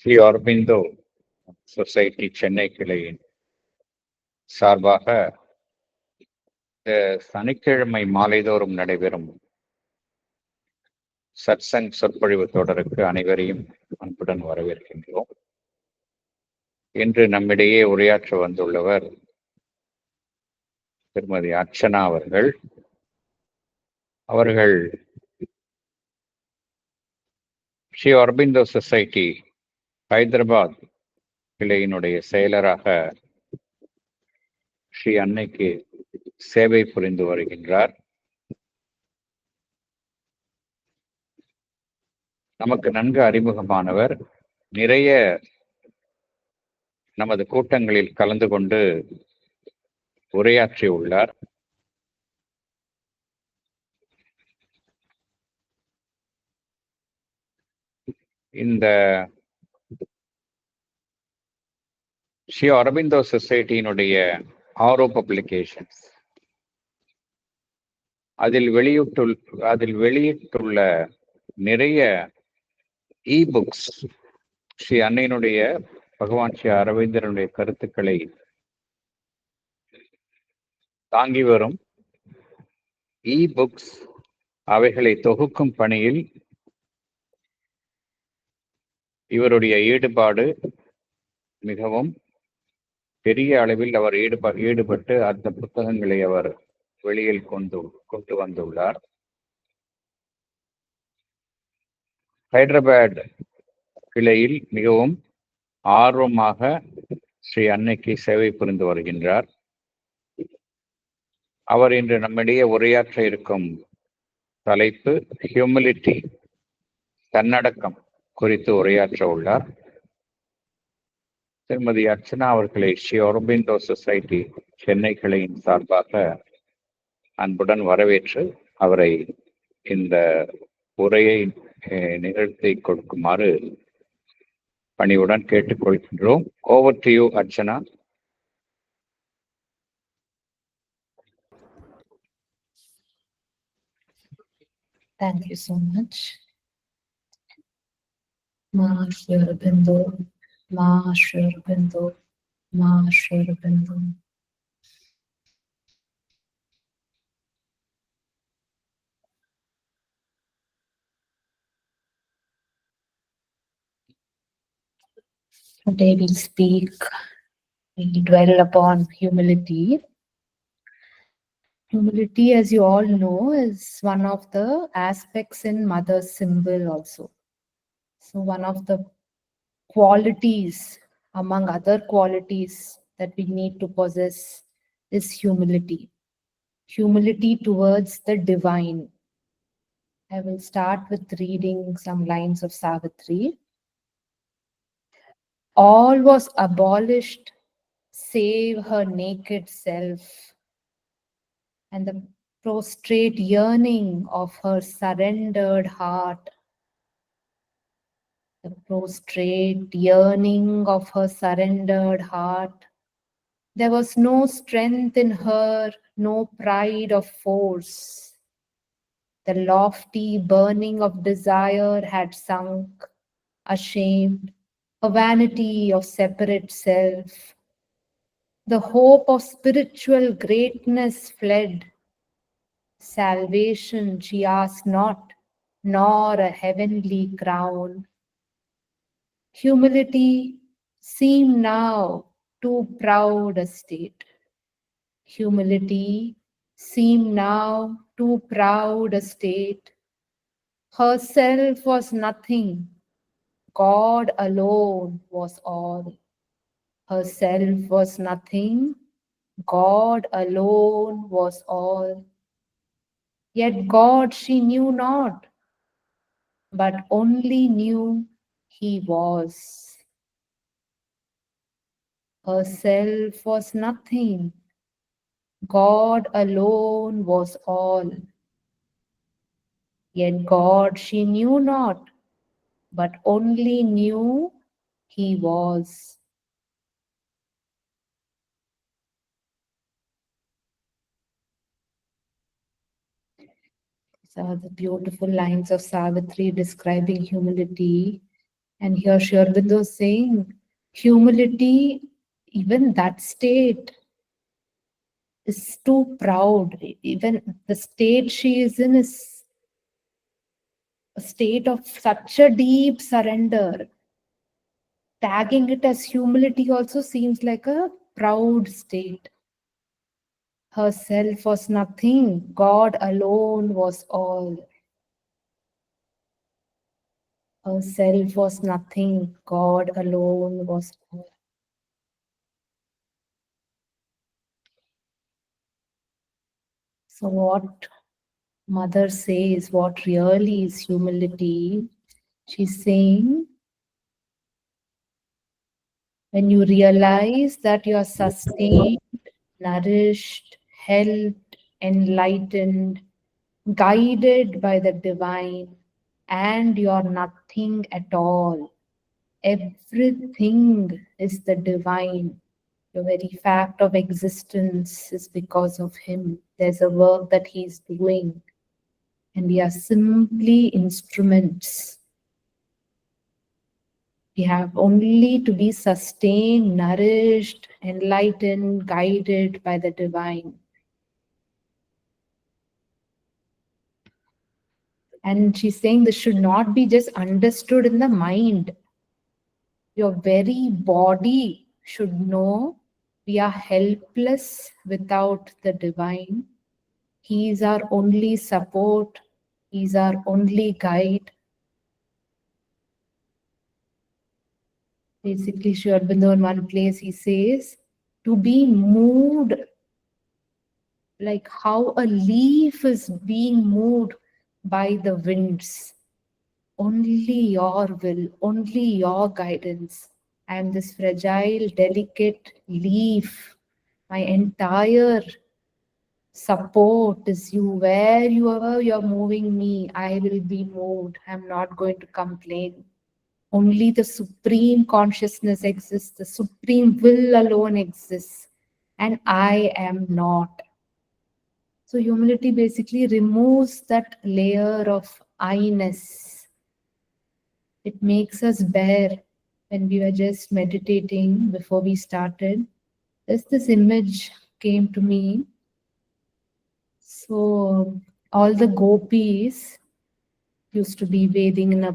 Sri Aurobindo society Chennai கிளையின் சார்பாக சனிக்கிழமை மாலைதோறும் நடைபெறும் சத்சங் சொற்பொழிவு தொடருக்கு அனைவரையும் அன்புடன் வரவேற்கின்றோம். இன்று நம்மிடையே உரையாற்ற வந்துள்ளவர் திருமதி அர்ச்சனா அவர்கள். அவர்கள் ஸ்ரீ ஆரோபிந்தோ சொசைட்டி ஹைதராபாத் கிளையினுடைய செயலராக ஸ்ரீ அன்னைக்கு சேவை புரிந்து வருகின்றார். நமக்கு நன்கு அறிமுகமானவர். நிறைய நமது கூட்டங்களில் கலந்து கொண்டு உரையாற்றியுள்ளார். இந்த ஸ்ரீ ஆரோபிந்தோ சொசைட்டியினுடைய ஆரோ பப்ளிகேஷன்ஸ் அதில் வெளியிட்டுள்ள நிறைய புக்ஸ் ஸ்ரீ அன்னையினுடைய பகவான் ஸ்ரீ அரவிந்தனுடைய கருத்துக்களை தாங்கி வரும் புக்ஸ், அவைகளை தொகுக்கும் பணியில் இவருடைய ஈடுபாடு மிகவும் பெரிய அளவில் அவர் ஈடுபட்டு அந்த புத்தகங்களை அவர் வெளியில் கொண்டு வந்துள்ளார். ஹைதராபாத் கிளையில் மிகவும் ஆர்வமாக ஸ்ரீ அன்னைக்கு சேவை புரிந்து வருகின்றார். அவர் இன்று நம்மிடையே உரையாற்ற இருக்கும் தலைப்பு ஹியூமிலிட்டி, தன்னடக்கம் குறித்து உரையாற்ற உள்ளார். திருமதி அர்ச்சனா அவர்களை ஸ்ரீ ஆரோபிந்தோ சொசைட்டி சென்னை கிளையின் சார்பாக அன்புடன் வரவேற்று அவரை இந்த உரையை நிகழ்த்தி கொடுக்குமாறு பணிவுடன் கேட்டுக்கொள்கின்றோம். Over to you, Archana. Thank you so much. Ma Shri Aurobindo, Ma Shri Aurobindo, Ma Shri Aurobindo. Today we'll dwell upon humility. Humility, as you all know, is one of the aspects in Mother's symbol also. So one of the qualities, among other qualities, that we need to possess is humility. Humility towards the divine. I will start with reading some lines of Savitri. All was abolished save her naked self, and the prostrate yearning of her surrendered heart. The prostrate yearning of her surrendered heart. There was no strength in her, no pride of force. The lofty burning of desire had sunk, ashamed, a vanity of separate self. The hope of spiritual greatness fled. Salvation she asked not, nor a heavenly crown. Humility seemed now too proud a state. Humility seemed now too proud a state. Herself was nothing, God alone was all. Herself was nothing, God alone was all. Yet God she knew not, but only knew He was. Herself was nothing, God alone was all. Yet God she knew not, but only knew He was. These are the beautiful lines of Savitri describing humility. And here Sri Aurobindo is saying, humility, even that state is too proud. Even the state she is in is a state of such a deep surrender. Tagging it as humility also seems like a proud state. Herself was nothing, God alone was all. Herself was nothing, God alone was all. So, what Mother says, what really is humility, she's saying, when you realize that you are sustained, nourished, helped, enlightened, guided by the divine, and you are nothing at all. Everything is the divine. Your very fact of existence is because of Him. There's a work that He is doing, and we are simply instruments. We have only to be sustained, nourished, enlightened, guided by the divine. And she's saying this should not be just understood in the mind. Your very body should know we are helpless without the divine. He is our only support. He is our only guide. Basically, Sri Aurobindo in one place he says, to be moved like how a leaf is being moved by the winds. Only your will, only your guidance. I am this fragile, delicate leaf. My entire support is you. Wherever you're moving me, I will be moved. I'm not going to complain. Only the supreme consciousness exists, the supreme will alone exists, and I am not. So, humility basically removes that layer of I-ness. It makes us bare. When we were just meditating before we started, just this image came to me. So, all the gopis used to be bathing in a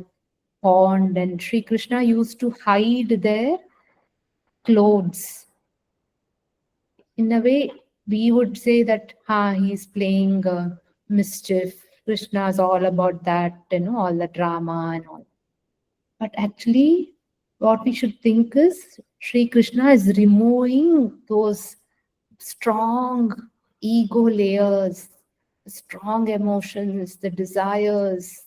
pond, and Sri Krishna used to hide their clothes. In a way, we would say that he's playing mischief. Krishna is all about that, all the drama and all. But actually, what we should think is Sri Krishna is removing those strong ego layers, strong emotions, the desires,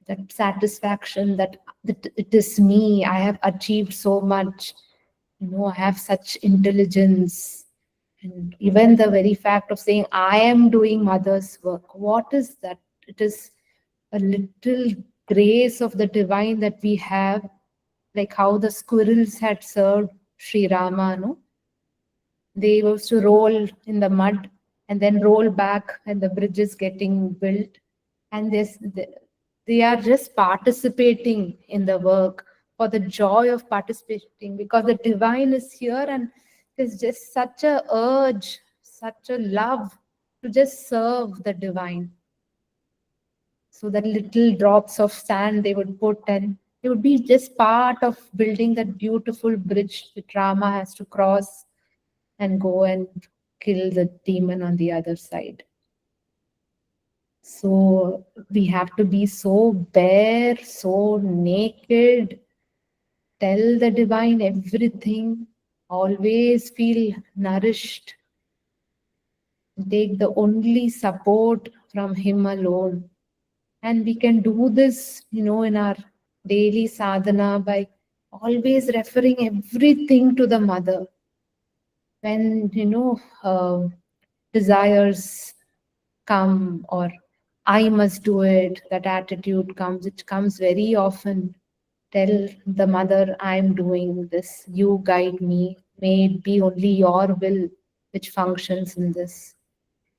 that satisfaction that it is me, I have achieved so much, I have such intelligence. And even the very fact of saying, I am doing mother's work, what is that? It is a little grace of the divine that we have, like how the squirrels had served Sri Rama, no? They used to roll in the mud and then roll back, and the bridge is getting built. And they are just participating in the work for the joy of participating, because the divine is here, and there's just such a urge, such a love to just serve the divine. So that little drops of sand they would put, and it would be just part of building that beautiful bridge that Rama has to cross and go and kill the demon on the other side. So we have to be so bare, so naked, tell the divine everything, always feel nourished, take the only support from Him alone. And we can do this, in our daily sadhana by always referring everything to the mother. When, desires come, or I must do it, that attitude comes, it comes very often. Tell the mother, I'm doing this, you guide me, may it be only your will which functions in this.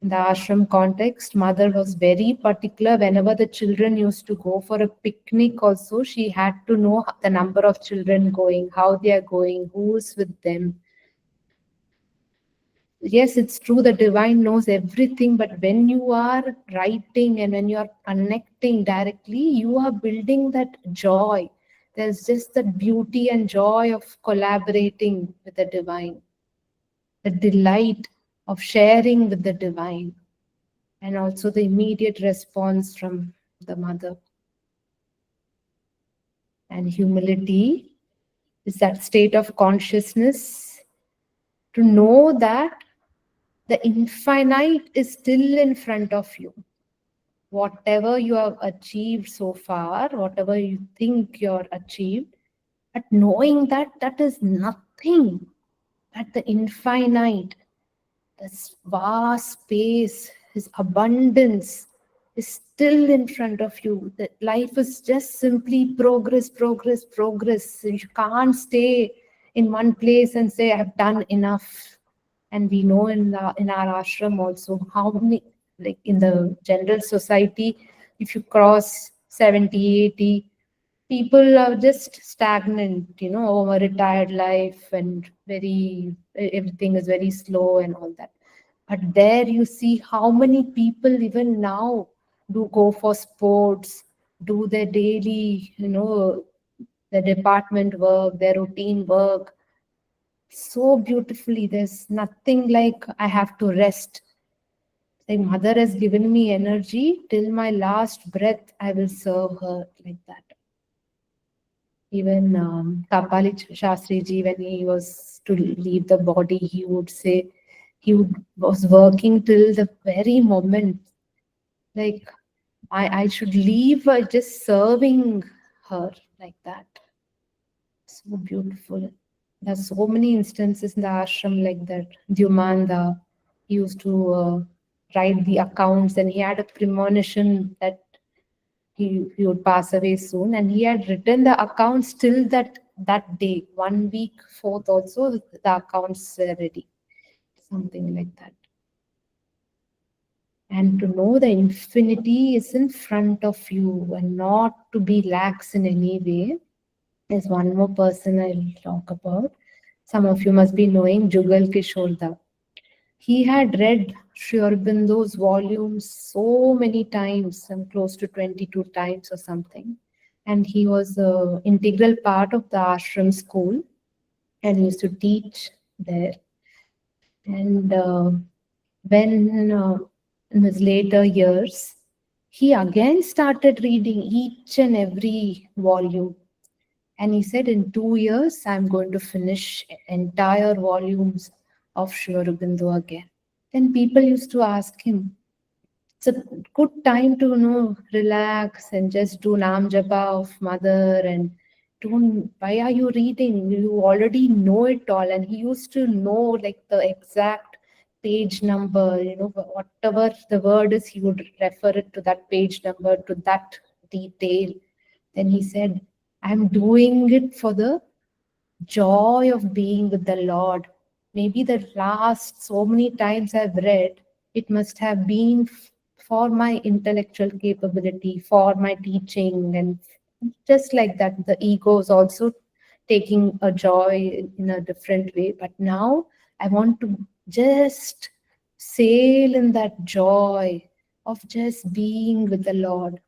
In the ashram context, mother was very particular. Whenever the children used to go for a picnic also, she had to know the number of children going, how they are going, who is with them. Yes, it's true, the divine knows everything, but when you are writing and when you are connecting directly, you are building that joy. There's just that beauty and joy of collaborating with the divine, the delight of sharing with the divine, and also the immediate response from the mother. And humility is that state of consciousness to know that the infinite is still in front of you. Whatever you have achieved so far, whatever you think you're achieved, but knowing that that is nothing, that the infinite, this vast space, his abundance is still in front of you. That life is just simply progress, progress, progress. You can't stay in one place and say, I've done enough. And we know in our ashram also how many, like in the general society, if you cross 70, 80, people are just stagnant, over retired life and everything is very slow and all that. But there you see how many people even now do go for sports, do their daily, their department work, their routine work so beautifully. There's nothing like I have to rest. The mother has given me energy till my last breath, I will serve her, like that. Even Kapali Shastri ji, when he was to leave the body, he would say was working till the very moment, like I should leave just serving her, like that. So beautiful. There's so many instances in the ashram like that. Dyumanda, he used to write the accounts, and he had a premonition that he would pass away soon, and he had written the accounts till that day. 1 week forth also, the accounts were ready. Something like that. And to know the infinity is in front of you and not to be lax in any way. There's one more person I'll talk about. Some of you must be knowing Jugal Kishore. He had read Sri Aurobindo's volumes so many times, some close to 22 times or something. And he was an integral part of the ashram school and he used to teach there. And when in his later years, he again started reading each and every volume. And he said, in 2 years, I'm going to finish entire volumes of Sri Aurobindo again. Then people used to ask him, it's a good time to relax and just do Nam Japa of Mother, and why are you reading? You already know it all. And he used to know like the exact page number, whatever the word is, he would refer it to that page number, to that detail. Then he said, I'm doing it for the joy of being with the Lord. Maybe the last so many times I've read, it must have been for my intellectual capability, for my teaching, and just like that, the ego is also taking a joy in a different way. But now I want to just sail in that joy of just being with the Lord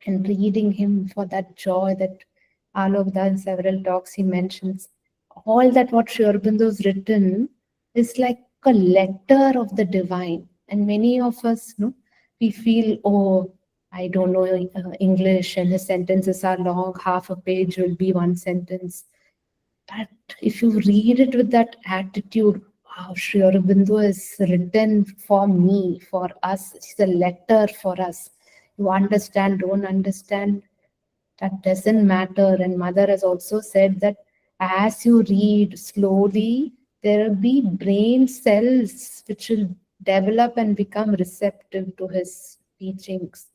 and reading him for that joy that Alokda in several talks he mentions. All that what Sri Aurobindo's written is like a letter of the divine. And many of us, we feel, oh, I don't know English and his sentences are long, half a page will be one sentence. But if you read it with that attitude, wow, Sri Aurobindo is written for me, for us. It's a letter for us. You understand, don't understand, that doesn't matter. And Mother has also said that as you read slowly, there will be brain cells which will develop and become receptive to his teachings.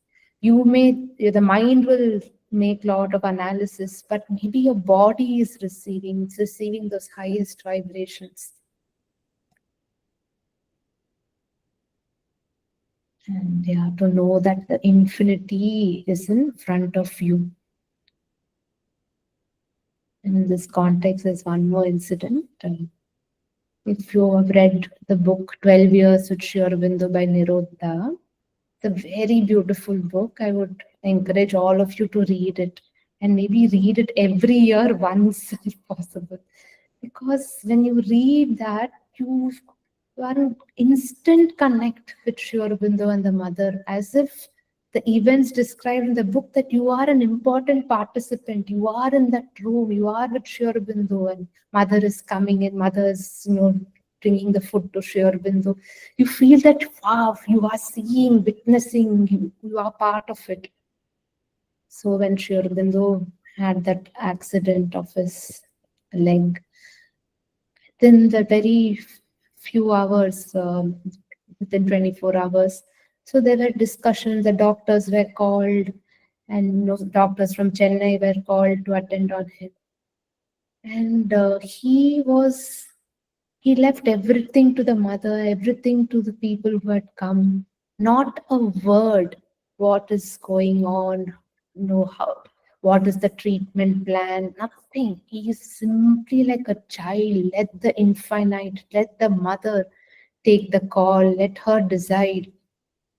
The mind will make lot of analysis, but maybe your body is receiving those highest vibrations. And yeah, to know that the infinity is in front of you. In this context, there's one more incident. If you have read the book 12 Years with Sri Aurobindo by Nirodha, it's a very beautiful book. I would encourage all of you to read it, and maybe read it every year once if possible. Because when you read that, you are in instant connect with Sri Aurobindo and the mother, as if the events described in the book, that you are an important participant. You are in that room. You are with Sri Aurobindo, and mother is coming in. Mother is, bringing the food to Sri Aurobindo. You feel that, wow, you are seeing, witnessing, you are part of it. So when Sri Aurobindo had that accident of his leg, then the very few hours, within 24 hours, so there were discussions, the doctors were called, and doctors from Chennai were called to attend on him. And he left everything to the mother, everything to the people who had come. Not a word, what is going on, how, what is the treatment plan, nothing. He is simply like a child. Let the infinite, let the mother take the call, let her decide.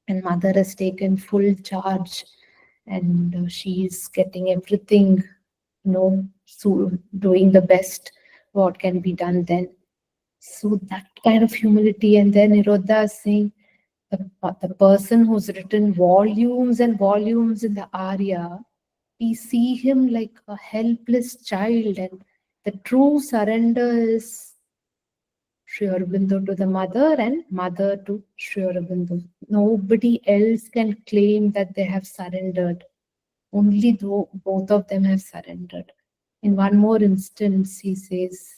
And mother has taken full charge, and she is getting everything, so doing the best what can be done then. So that kind of humility. And then Nirodha is saying, the person who's written volumes and volumes in the Arya, we see him like a helpless child, and the true surrender is Sri Aurobindo to the mother and mother to Sri Aurobindo. Nobody else can claim that they have surrendered. Only though both of them have surrendered. In one more instance, he says,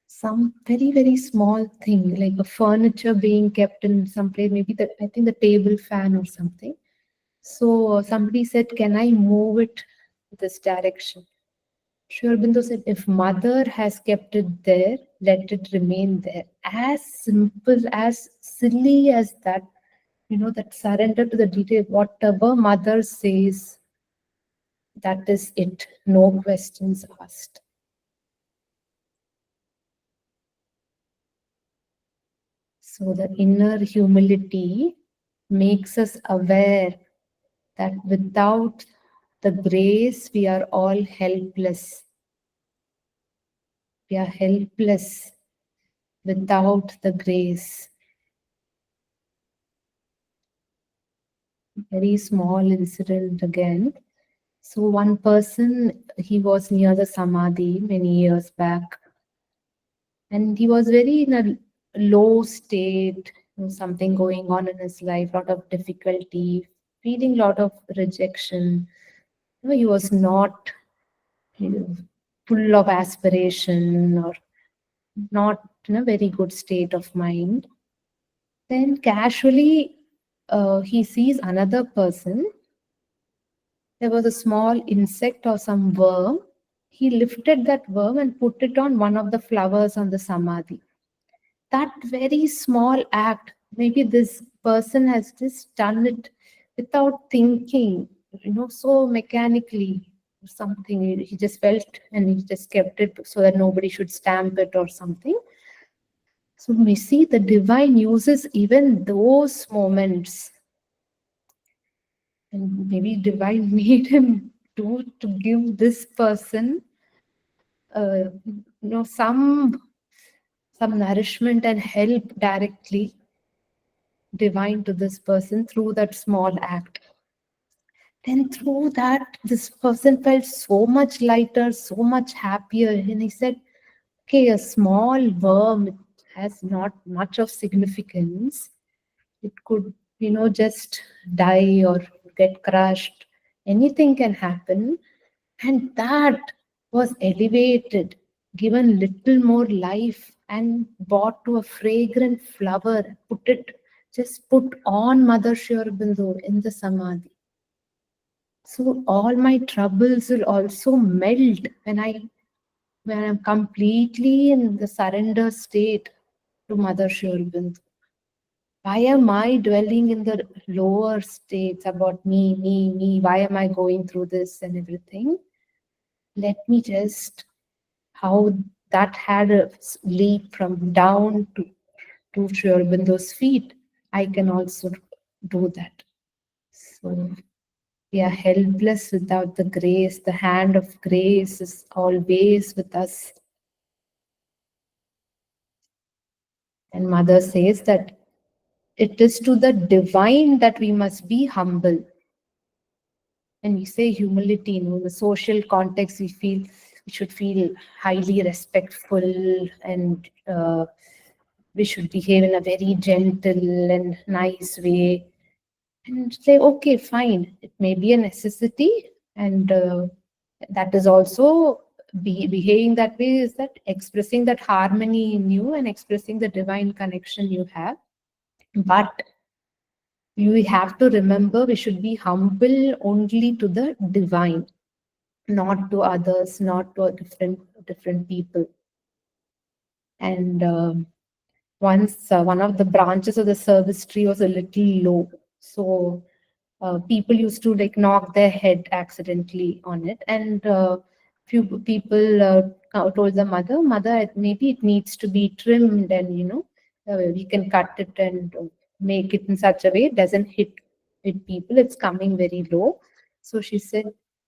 some very, very small thing, like a furniture being kept in some place, maybe I think the table fan or something. So somebody said, can I move it this direction? Sri Aurobindo said, if mother has kept it there, let it remain there. As simple, as silly as that, that surrender to the detail, whatever mother says, that is it, no questions asked. So the inner humility makes us aware that without the grace, we are all helpless. We are helpless without the grace. Very small incident again. So one person, he was near the Samadhi many years back, and he was very in a low state, something going on in his life, lot of difficulty, feeling lot of rejection. He was not, full of aspiration, or not in a very good state of mind. Then casually, he sees another person. There was a small insect or some worm. He lifted that worm and put it on one of the flowers on the Samadhi. That very small act, maybe this person has just done it without thinking, so mechanically, something. He just felt and he just kept it so that nobody should stamp it or something. So we see the divine uses even those moments. And maybe divine made him to give this person some nourishment and help directly, divine to this person through that small act. Then through that, this person felt so much lighter, so much happier. And he said, okay, a small worm, it has not much of significance. It could, just die or get crushed. Anything can happen. And that was elevated, given little more life, and brought to a fragrant flower, put on Mother Sri Aurobindo in the Samadhi. So all my troubles will also melt when I'm completely in the surrender state to Mother Sri Aurobindo. Why am I dwelling in the lower states about me, me, me? Why am I going through this and everything? Let me just, how that had a leap from down to Sri Aurobindo's feet, I can also do that. So we are helpless without the grace. The hand of grace is always with us. And Mother says that it is to the divine that we must be humble. When we say humility, in the social context, we should feel highly respectful, and we should behave in a very gentle and nice way. And say, okay, fine, it may be a necessity, and that is also behaving that way, is that expressing that harmony in you and expressing the divine connection you have. But you have to remember, we should be humble only to the divine, not to others, not to different people. And once one of the branches of the service tree was a little low, so people used to like knock their head accidentally on it, and few people told the mother, maybe it needs to be trimmed, and we can cut it and make it in such a way it doesn't hit people. It's coming very low. So she said,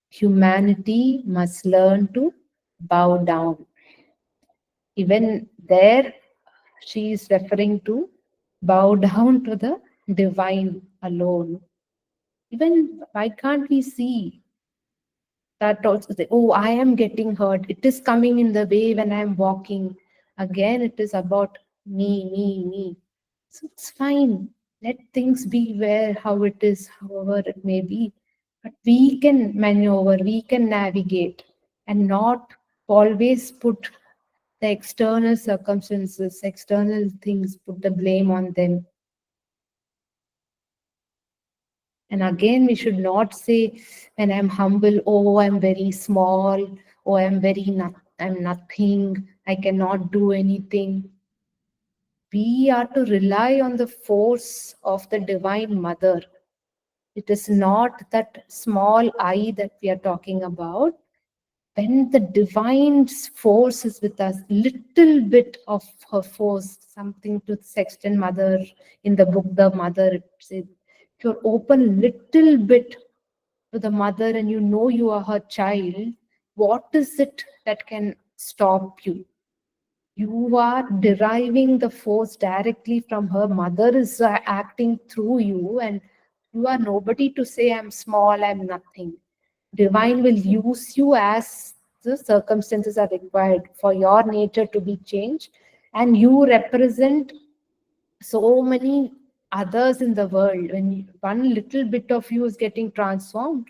humanity must learn to bow down. Even there, she is referring to bow down to the divine alone. Even why can't we see that also say, oh, I am getting hurt. It is coming in the way when I am walking. Again, it is about me, me, me. So it's fine. Let things be where how it is, however it may be. But we can maneuver, we can navigate, and not always put the external circumstances, external things, put the blame on them. And again, we should not say, when I'm humble, oh, I'm very small, oh, I'm nothing, I cannot do anything. We are to rely on the force of the Divine Mother. It is not that small I that we are talking about. When the divine force is with us, little bit of her force, something to Sexton Mother in the book, The Mother, it says, if you're open little bit to the mother and you know you are her child, what is it that can stop you? You are deriving the force directly from her. Mother is acting through you, and you are nobody to say, I'm small, I'm nothing. Divine will use you as the circumstances are required for your nature to be changed, and you represent so many others in the world. When one little bit of you is getting transformed,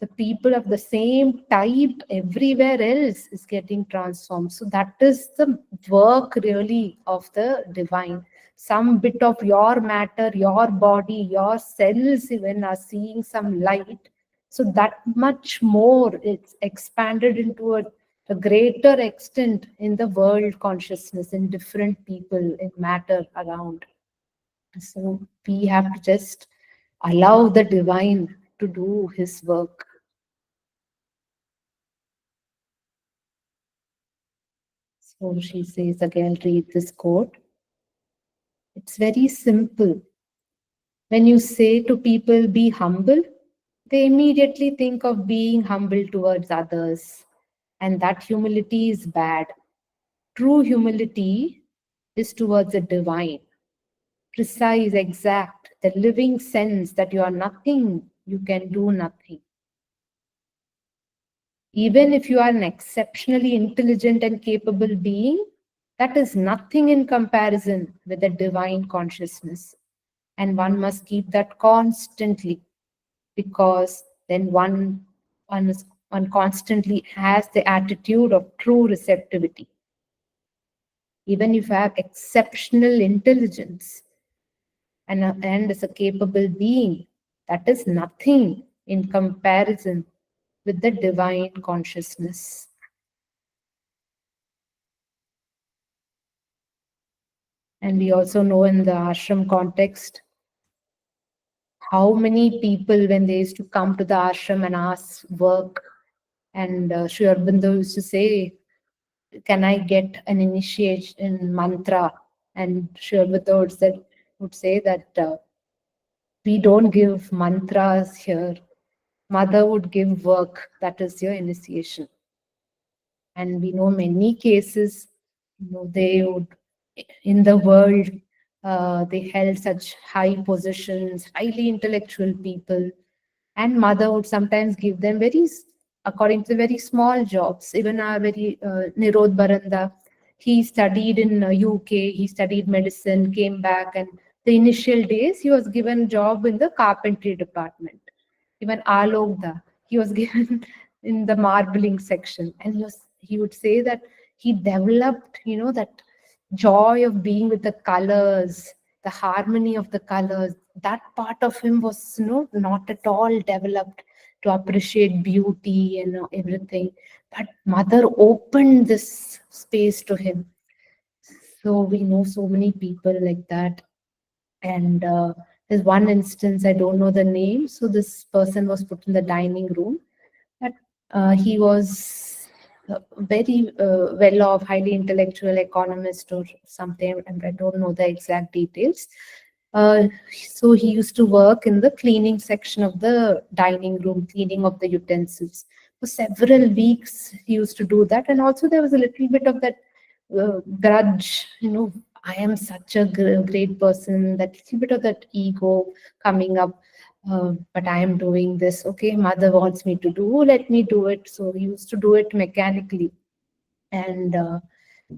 the people of the same type everywhere else is getting transformed. So that is the work really of the divine. Some bit of your matter, your body, your cells even are seeing some light. So that much more it's expanded into a greater extent in the world consciousness, in different people, in matter around. So we have to just allow the divine to do his work. So she says, again, read this quote. It's very simple. When you say to people, be humble, they immediately think of being humble towards others. And that humility is bad. True humility is towards the divine, precise, exact, the living sense that you are nothing, you can do nothing. Even if you are an exceptionally intelligent and capable being, that is nothing in comparison with the divine consciousness. And one must keep that constantly, because then one constantly has the attitude of true receptivity. Even if you have exceptional intelligence and as a capable being, that is nothing in comparison with the divine consciousness. And we also know in the ashram context how many people, when they used to come to the ashram and ask work, and Sri Aurobindo used to say, can I get an initiation mantra? And Sri Aurobindo would say that we don't give mantras here. Mother would give work, that is your initiation. And we know many cases, they would, in the world, they held such high positions, highly intellectual people, and mother would sometimes give them according to very small jobs. Even our very Nirod Baranda, he studied in UK, he studied medicine, came back, and the initial days he was given job in the carpentry department. Even Alokda, he was given in the marbling section, and he would say that he developed, that joy of being with the colors, the harmony of the colors. That part of him was, not at all developed to appreciate beauty and everything. But mother opened this space to him. So we know so many people like that. And there's one instance, I don't know the name. So this person was put in the dining room. But he was very well off, highly intellectual economist or something, and I don't know the exact details. So he used to work in the cleaning section of the dining room, cleaning of the utensils. For several weeks, he used to do that. And also, there was a little bit of that grudge, I am such a great person, that little bit of that ego coming up. But I am doing this. Okay, mother wants me to do, let me do it. So he used to do it mechanically. And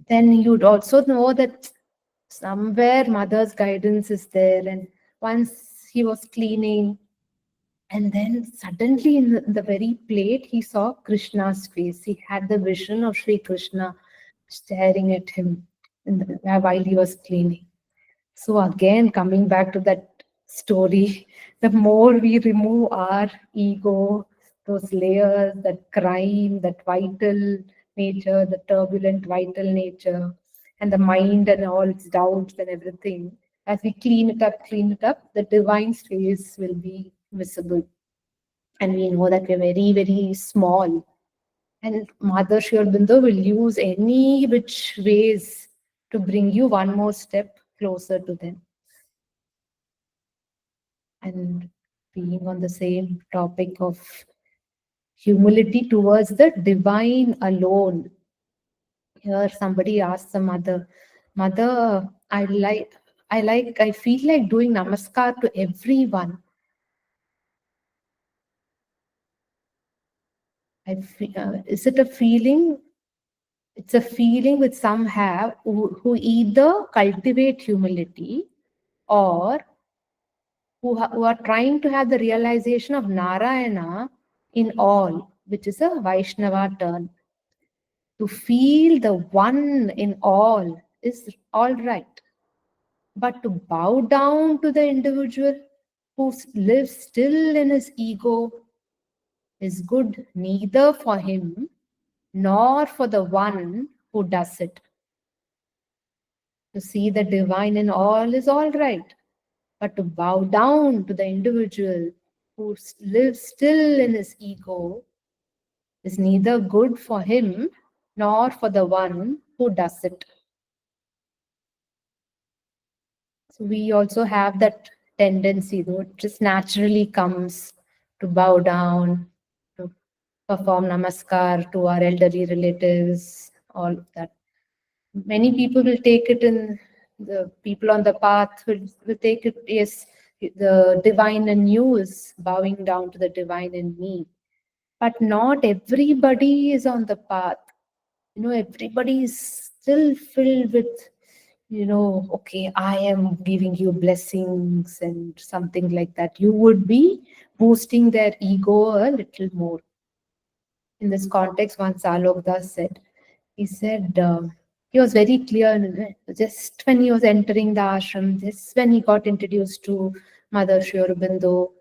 then you'd also know that somewhere mother's guidance is there. And once he was cleaning, and then suddenly in the very plate, he saw Krishna's face. He had the vision of Sri Krishna staring at him while he was cleaning. So again, coming back to that story, the more we remove our ego, those layers, that crime, that vital nature, the turbulent vital nature, and the mind and all its doubts and everything, as we clean it up, the divine face will be visible. And we know that we're very, very small. And Mother Sri Aurobindo will use any which ways to bring you one more step closer to them. And being on the same topic of humility towards the divine alone, here somebody asked the mother, I feel like doing namaskar to everyone. Is it a feeling? It's a feeling which some have who either cultivate humility, or who are trying to have the realization of Narayana in all, which is a Vaishnava turn. To feel the one in all is all right. But to bow down to the individual who lives still in his ego is good neither for him nor for the one who does it. To see the divine in all is all right. But to bow down to the individual who lives still in his ego is neither good for him nor for the one who does it. So we also have that tendency, though it just naturally comes to bow down, to perform namaskar to our elderly relatives, all of that. Many people will take it in, the people on the path will take it, yes, the divine in you is bowing down to the divine in me. But not everybody is on the path. Everybody is still filled with, okay, I am giving you blessings and something like that. You would be boosting their ego a little more. In this context, once Alok Das said, he said, he was very clear just when he was entering the ashram, just when he got introduced to Mother Sri Aurobindo,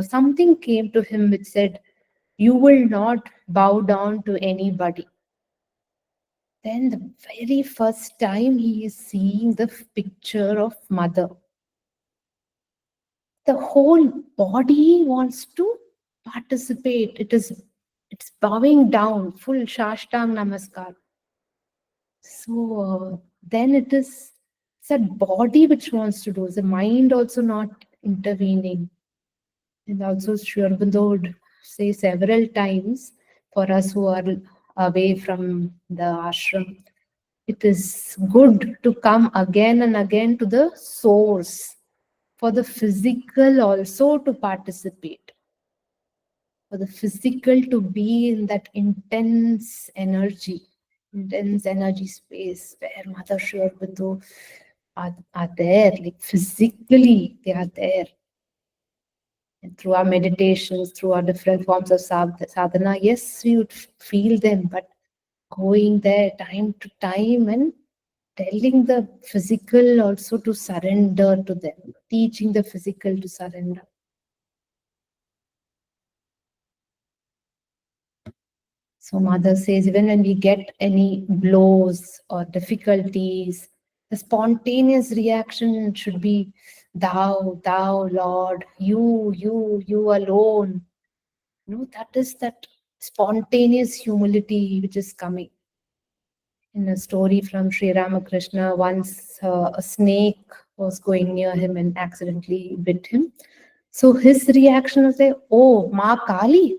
something came to him which said, you will not bow down to anybody. Then the very first time he is seeing the picture of mother, the whole body wants to participate. It's bowing down, full Shashtang Namaskar. So then it's that body which wants to do, the mind also not intervening. And also Sri Aurobindo would say several times, for us who are away from the ashram, it is good to come again and again to the source, for the physical also to participate, for the physical to be in that intense energy space where Mother Sri Aurobindo are there, like physically they are there. And through our meditations, through our different forms of sadhana, yes, we would feel them, but going there time to time and telling the physical also to surrender to them, teaching the physical to surrender. So Mother says, even when we get any blows or difficulties, the spontaneous reaction should be, thou, Lord, you alone. That is that spontaneous humility which is coming. In a story from Sri Ramakrishna, once a snake was going near him and accidentally bit him. So his reaction was like, oh, Ma Kali,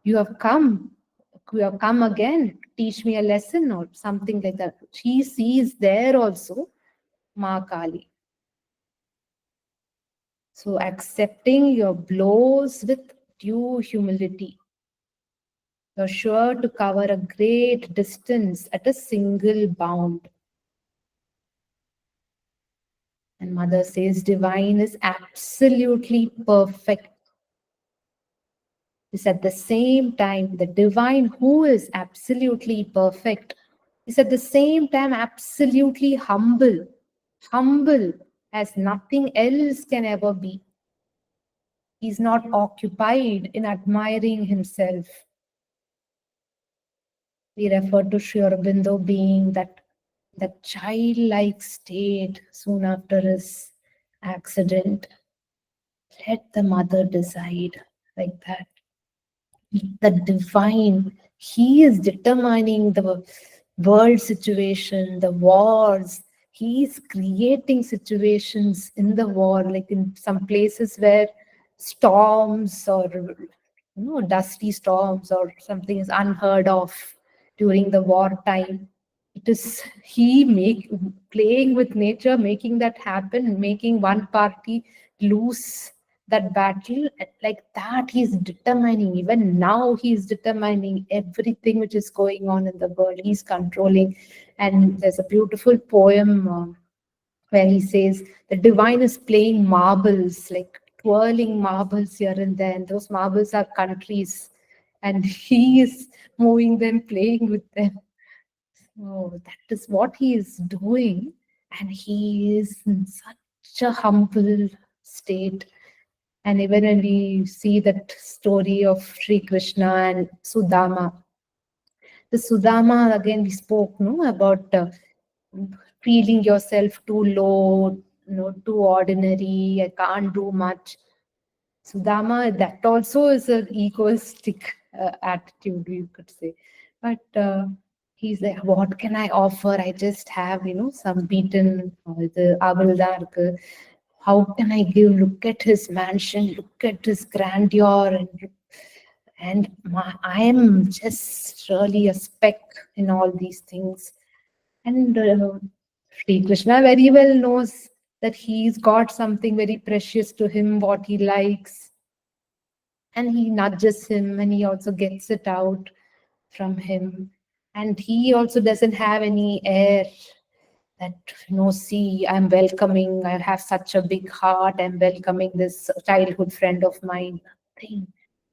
you have come. You have come again. Teach me a lesson or something like that. He sees there also Ma Kali. So accepting your blows with due humility. You're sure to cover a great distance at a single bound. And Mother says divine is absolutely perfect. Is at the same time, the divine who is absolutely perfect is at the same time absolutely humble. Humble as nothing else can ever be. He's not occupied in admiring himself. We refer to Sri Aurobindo being that childlike state soon after his accident. Let the mother decide, like that. The divine, he is determining the world situation, the wars. He is creating situations in the war, like in some places where storms or dusty storms or something is unheard of during the wartime. It is he playing with nature, making that happen, making one party lose that battle. Like that, he's determining. Even now, he's determining everything which is going on in the world. He's controlling. And there's a beautiful poem where he says the divine is playing marbles, like twirling marbles here and there. And those marbles are countries, and he is moving them, playing with them. So that is what he is doing. And he is in such a humble state. And even when we see that story of Sri Krishna and Sudama, the Sudama, again, we spoke about feeling yourself too low, too ordinary, I can't do much. Sudama, that also is an egoistic attitude, you could say. But he's like, what can I offer? I just have, some beaten, the avalda. How can I give? Look at his mansion, look at his grandeur, and I am just really a speck in all these things. And Sri Krishna very well knows that he's got something very precious to him, what he likes. And he nudges him and he also gets it out from him. And he also doesn't have any air that, see, I'm welcoming, I have such a big heart, I'm welcoming this childhood friend of mine. Nothing.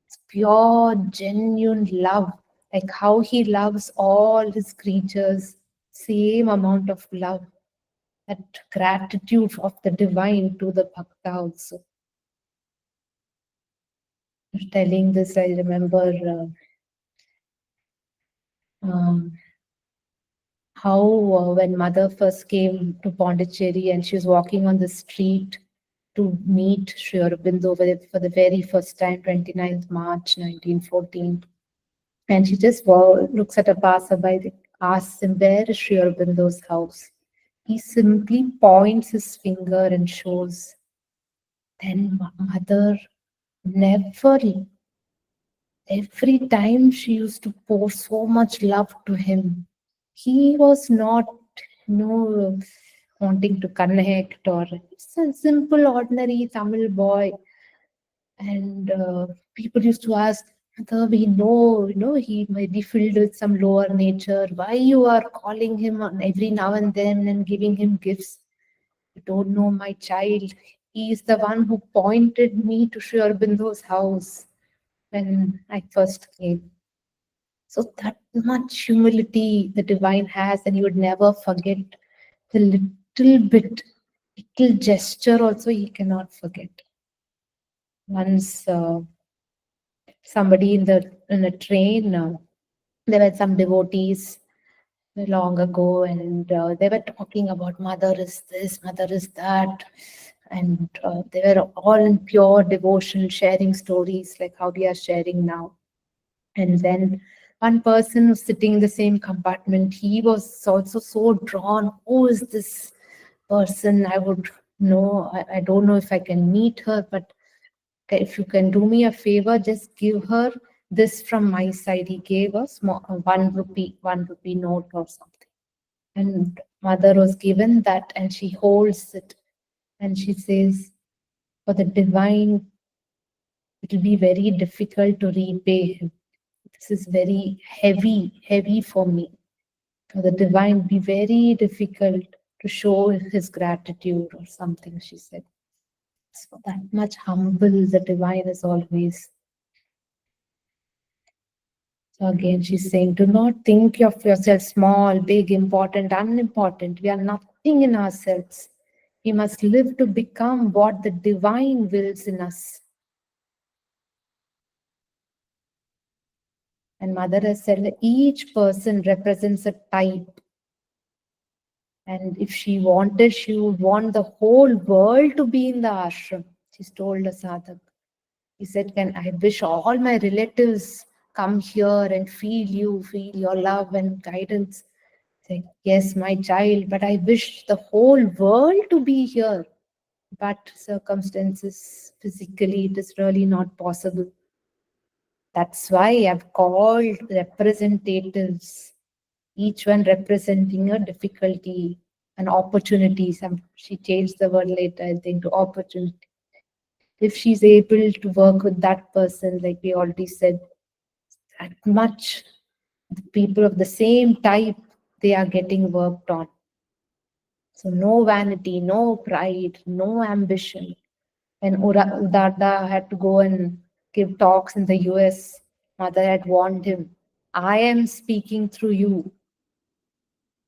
It's pure, genuine love. Like how he loves all his creatures, same amount of love. That gratitude of the divine to the bhakta also. Telling this, I remember how when mother first came to Pondicherry and she was walking on the street to meet Sri Aurobindo for the very first time, 29th March 1914. And she just looks at a passerby, asks him, where is Sri Aurobindo's house? He simply points his finger and shows. Then mother never, every time she used to pour so much love to him. He was not, wanting to connect, or it's a simple, ordinary Tamil boy. And people used to ask, "Mother, we know, he might be filled with some lower nature. Why you are calling him on every now and then and giving him gifts? You don't know my child. He is the one who pointed me to Sri Aurobindo's house when I first came." So that much humility the divine has, and you would never forget the little gesture also he cannot forget. Once somebody in a train, there were some devotees long ago, and they were talking about mother is this, mother is that, and they were all in pure devotion, sharing stories like how we are sharing now. And then one person who's sitting in the same compartment, he was also so drawn. Who is this person? I would know. I don't know if I can meet her, but if you can do me a favor, just give her this from my side. He gave us 1 rupee note or something. And mother was given that, and she holds it, and she says, for the divine, it will be very difficult to repay him. This is very heavy for me. For the divine, be very difficult to show his gratitude or something, she said. So that much humble the divine is always. So again, she's saying, do not think of yourself small, big, important, unimportant. We are nothing in ourselves. We must live to become what the divine wills in us. And Mother has said that each person represents a type. And if she wanted, she would want the whole world to be in the ashram. She's told a sadhak. He said, I wish all my relatives come here and feel your love and guidance. Say, yes, my child, but I wish the whole world to be here. But circumstances, physically, it is really not possible. That's why I've called representatives, each one representing a difficulty, an opportunity. She changed the word later, I think, to opportunity. If she's able to work with that person, like we already said, that much the people of the same type, they are getting worked on. So no vanity, no pride, no ambition. When Uddada had to go and give talks in the US, Mother had warned him, I am speaking through you.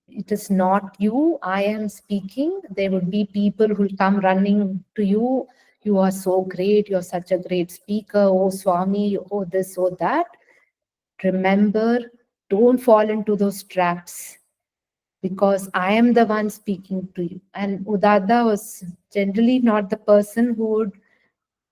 It is not you, I am speaking. There would be people who will come running to you. You are so great, you're such a great speaker, oh Swami, oh this, oh that. Remember, don't fall into those traps, because I am the one speaking to you. And Uddada was generally not the person who would,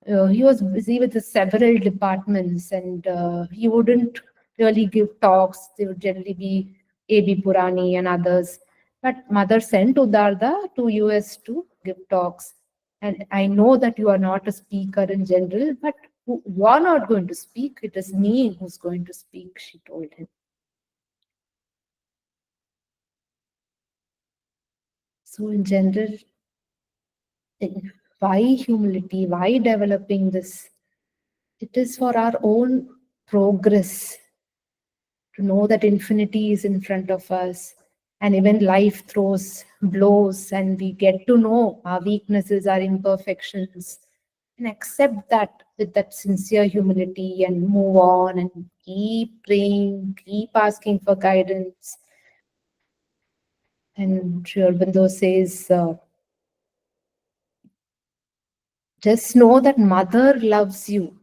he was busy with the several departments, and he wouldn't really give talks. They would generally be A.B. Purani and others. But Mother sent Uddada to US to give talks. And I know that you are not a speaker in general, but you are not going to speak. It is me who's going to speak, she told him. So in general, why humility? Why developing this? It is for our own progress, to know that infinity is in front of us, and even life throws blows, and we get to know our weaknesses, our imperfections, and accept that with that sincere humility and move on and keep praying, keep asking for guidance. And Sri Aurobindo says, just know that Mother loves you.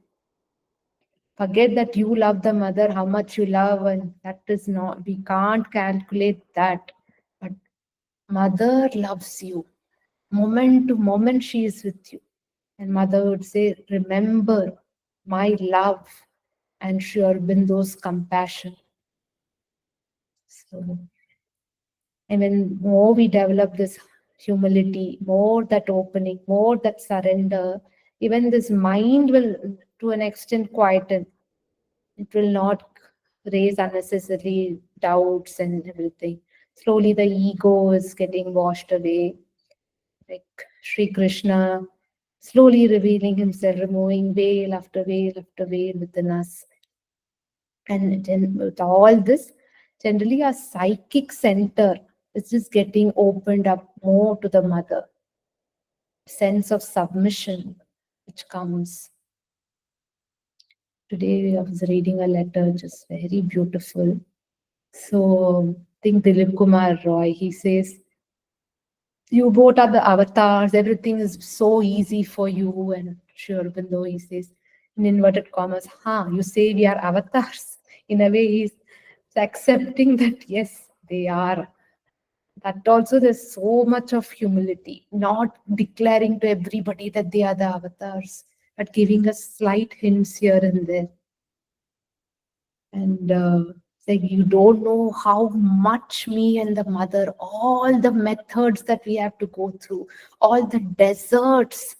Forget that you love the mother, how much you love, and that is not, we can't calculate that. Mother loves you. Moment to moment, she is with you. And mother would say, remember my love and Sri Aurobindo's compassion. So, and when more we develop this humility, more that opening, more that surrender, even this mind will, to an extent, quieten. It will not raise unnecessary doubts and everything. Slowly, the ego is getting washed away. Like Sri Krishna slowly revealing himself, removing veil after veil after veil within us. And then with all this, generally our psychic center is just getting opened up more to the mother. Sense of submission which comes. Today I was reading a letter, just very beautiful. So I think Dilip Kumar Roy, he says, you both are the avatars, everything is so easy for you. And sure, even though he says in inverted commas, you say we are avatars. In a way, he's accepting that yes, they are. That also there's so much of humility, not declaring to everybody that they are the avatars, but giving us slight hints here and there. And like you don't know how much me and the mother, all the methods that we have to go through, all the deserts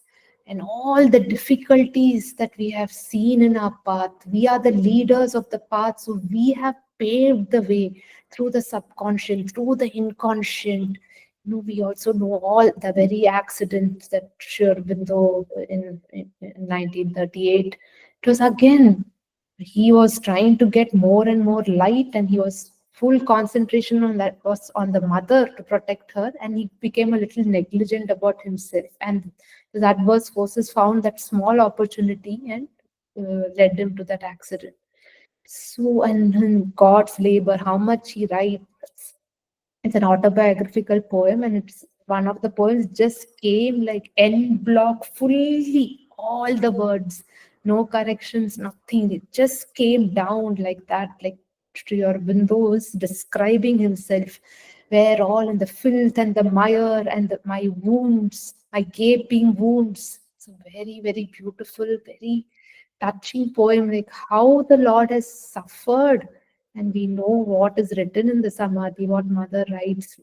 and all the difficulties that we have seen in our path. We are the leaders of the path, so we have paved the way through the subconscious, through the inconscient. We also know all the very accidents that Sri Aurobindo in 1938. It was again, he was trying to get more and more light, and he was full concentration on that was on the mother to protect her, and he became a little negligent about himself, and his adverse forces found that small opportunity and led him to that accident. So, and God's labor, how much he writes. It's an autobiographical poem, and it's one of the poems just came like en block fully, all the words, no corrections, nothing. It just came down like that, like Sri Aurobindo is describing himself, where all in the filth and the mire and my wounds, my gaping wounds. It's a very, very beautiful, very touching poem, like how the Lord has suffered. And we know what is written in the Samadhi, what Mother writes,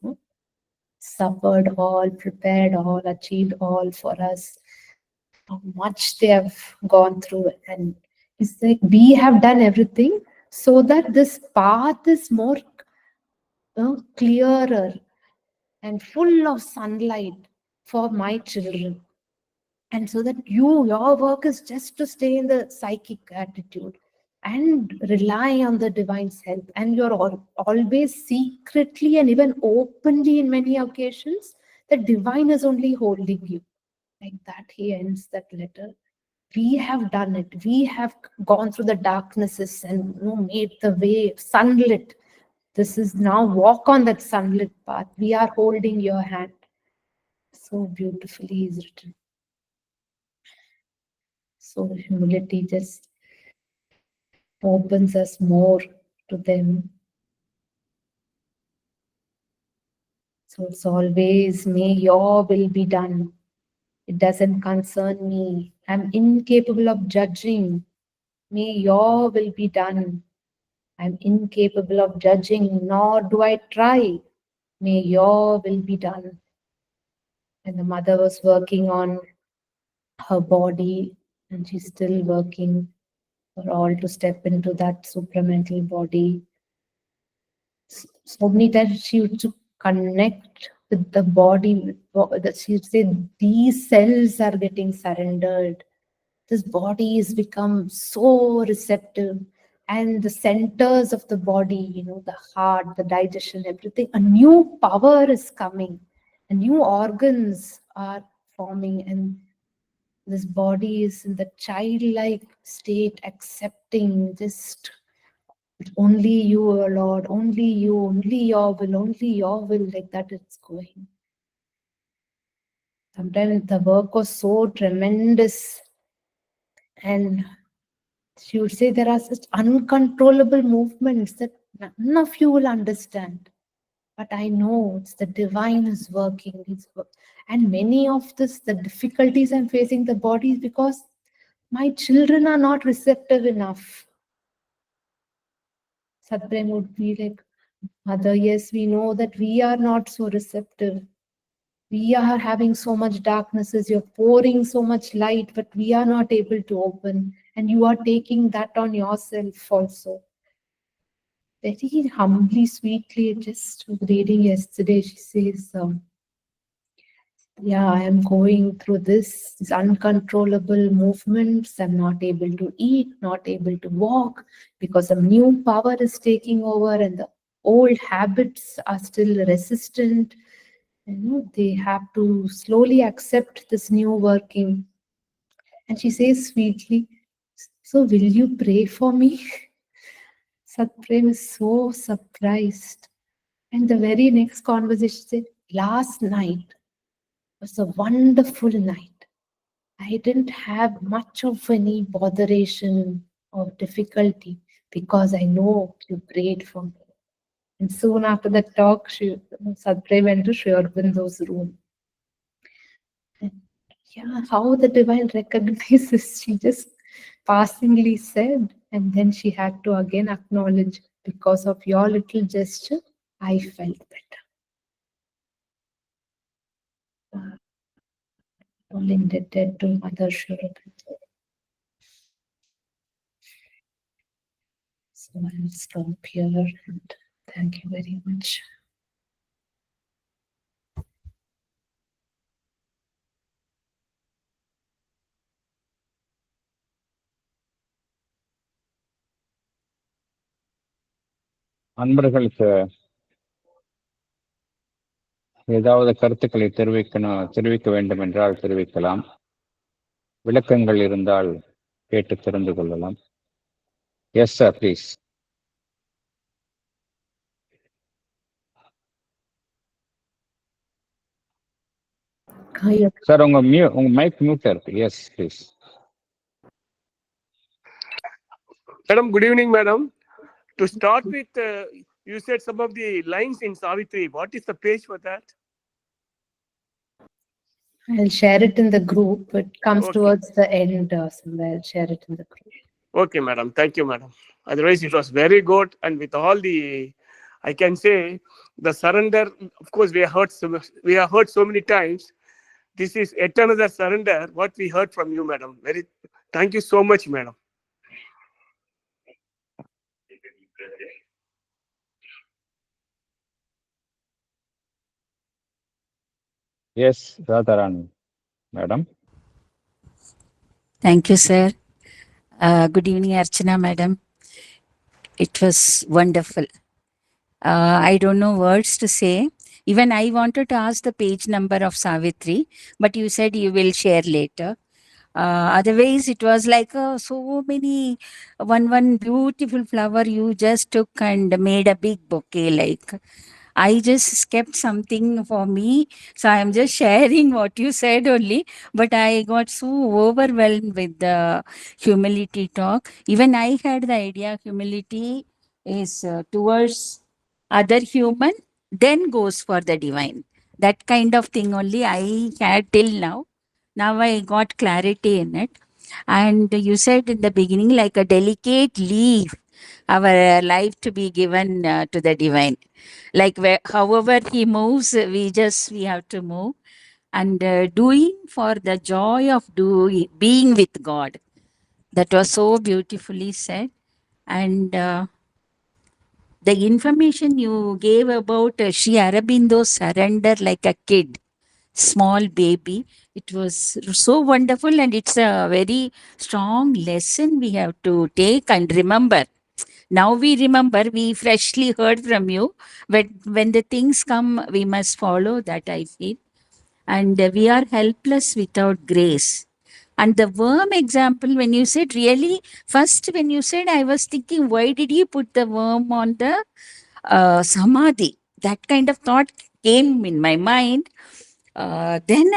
suffered all, prepared all, achieved all for us. How much they have gone through. And it's like we have done everything so that this path is more clearer and full of sunlight for my children. And so that your work is just to stay in the psychic attitude and rely on the divine's help. And you're always secretly and even openly in many occasions, the divine is only holding you. Like that, he ends that letter. We have done it. We have gone through the darknesses and made the way sunlit. This is now walk on that sunlit path. We are holding your hand. So beautifully is written. So humility just opens us more to them. So it's always, may your will be done. It doesn't concern me. I'm incapable of judging. May your will be done. I'm incapable of judging, nor do I try. May your will be done. And the mother was working on her body, and she's still working for all to step into that supramental body. So many times she used to connect with the body. She would say, these cells are getting surrendered. This body has become so receptive. And the centers of the body, the heart, the digestion, everything, a new power is coming. And new organs are forming. And this body is in the childlike state, accepting, just only you, O Lord, only you, only your will, like that it's going. Sometimes the work was so tremendous, and she would say there are such uncontrollable movements that none of you will understand. but I know it's the divine is working. And many of this, the difficulties I'm facing the body is because my children are not receptive enough. Satprem would be like, Mother, yes, we know that we are not so receptive. We are having so much darknesses. You're pouring so much light, but we are not able to open. And you are taking that on yourself also. Very humbly, sweetly, just reading yesterday, she says, yeah, I am going through these uncontrollable movements. I'm not able to eat, not able to walk because a new power is taking over and the old habits are still resistant. They have to slowly accept this new working. And she says sweetly, so will you pray for me? Satprem is so surprised. And the very next conversation said, last night was a wonderful night. I didn't have much of any botheration or difficulty because I know you prayed for me. And soon after that talk, Satprem went to Sri Aurobindo's room. And yeah, how the divine recognizes, she just passingly said, and then she had to again acknowledge, because of your little gesture, I felt better. All indebted to Mother Shri Aurobindo. So I'll stop here and thank you very much. அன்பர்களுக்கு ஏதாவது கருத்துக்களை தெரிவிக்க வேண்டும் என்றால் தெரிவிக்கலாம். விளக்கங்கள் இருந்தால் கேட்டு தெரிந்து கொள்ளலாம். Yes sir, please. சார், உங்க மைக் மியூட்ல இருக்கு. Yes, please. Madam, good evening, madam. To start with, you said some of the lines in Savitri. What is the page for that? I'll share it in the group. It comes towards the end somewhere. I'll share it in the group. Okay, madam. Thank you, madam. Otherwise, it was very good. And with all the, I can say, the surrender, of course, we have heard so many times. This is yet another surrender, what we heard from you, madam. Thank you so much, madam. Yes, Radharani, madam. Thank you, sir. Good evening, Archana, madam. It was wonderful. I don't know words to say. Even I wanted to ask the page number of Savitri, but you said you will share later. Otherwise, it was like so many, one beautiful flower you just took and made a big bouquet. Like I just kept something for me. So I'm just sharing what you said only. But I got so overwhelmed with the humility talk. Even I had the idea humility is towards other human, then goes for the divine. That kind of thing only I had till now. Now I got clarity in it. And you said in the beginning, like a delicate leaf, our life to be given to the divine. Like however he moves, we have to move. And doing for the joy of being with God. That was so beautifully said. And the information you gave about Sri Aurobindo's surrender like a kid, small baby, it was so wonderful, and it's a very strong lesson we have to take and remember. Now we remember, we freshly heard from you. But when the things come, we must follow that, I feel. And we are helpless without grace. And the worm example, when you said, really, first when you said, I was thinking, why did you put the worm on the samadhi? That kind of thought came in my mind. Then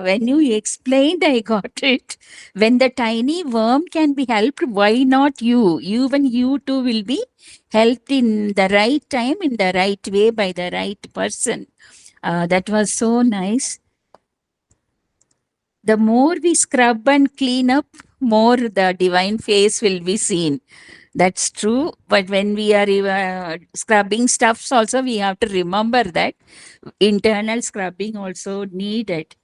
when you explained, I got it. When the tiny worm can be helped, why not you? Even you too will be helped in the right time, in the right way, by the right person. That was so nice. The more we scrub and clean up, more the divine face will be seen. That's true. But when we are scrubbing stuffs, also we have to remember that internal scrubbing also needed.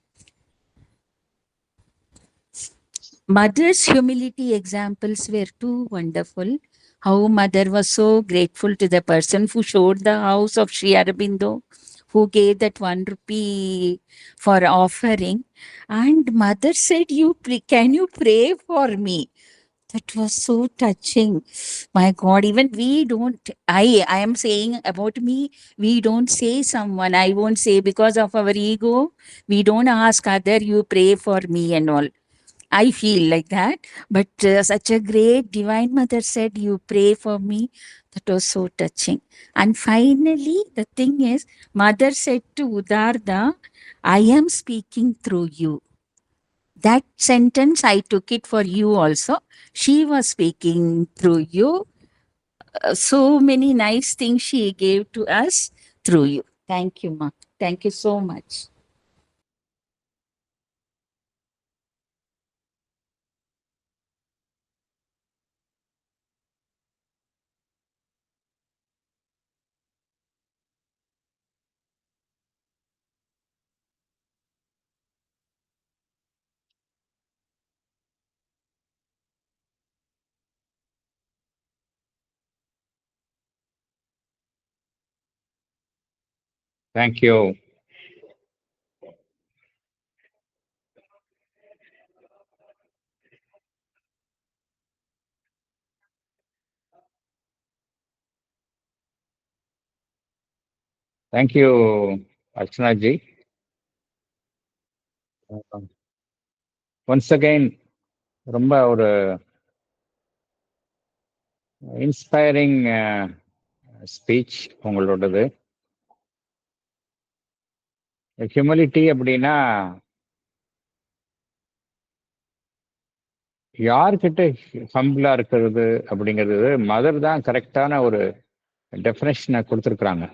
Mother's humility examples were too wonderful. How mother was so grateful to the person who showed the house of Sri Aurobindo, who gave that 1 rupee for offering. And mother said, can you pray for me? That was so touching. My God, even we don't, I am saying about me, we don't say someone, I won't say because of our ego, we don't ask other, you pray for me and all. I feel like that. But such a great divine mother said, you pray for me. That was so touching. And finally, the thing is, mother said to Udarda, I am speaking through you. That sentence, I took it for you also. She was speaking through you. So many nice things she gave to us through you. Thank you, Ma. Thank you so much. Thank you. Thank you, Archana ji. Once again, ரொம்ப ஒரு inspiring speech உங்களோடது. Humility அப்படின்னா யார்கிட்ட ஹம்பிளா இருக்கிறது அப்படிங்கிறது mother தான் கரெக்டான ஒரு டெஃபினேஷனை கொடுத்துருக்குறாங்க.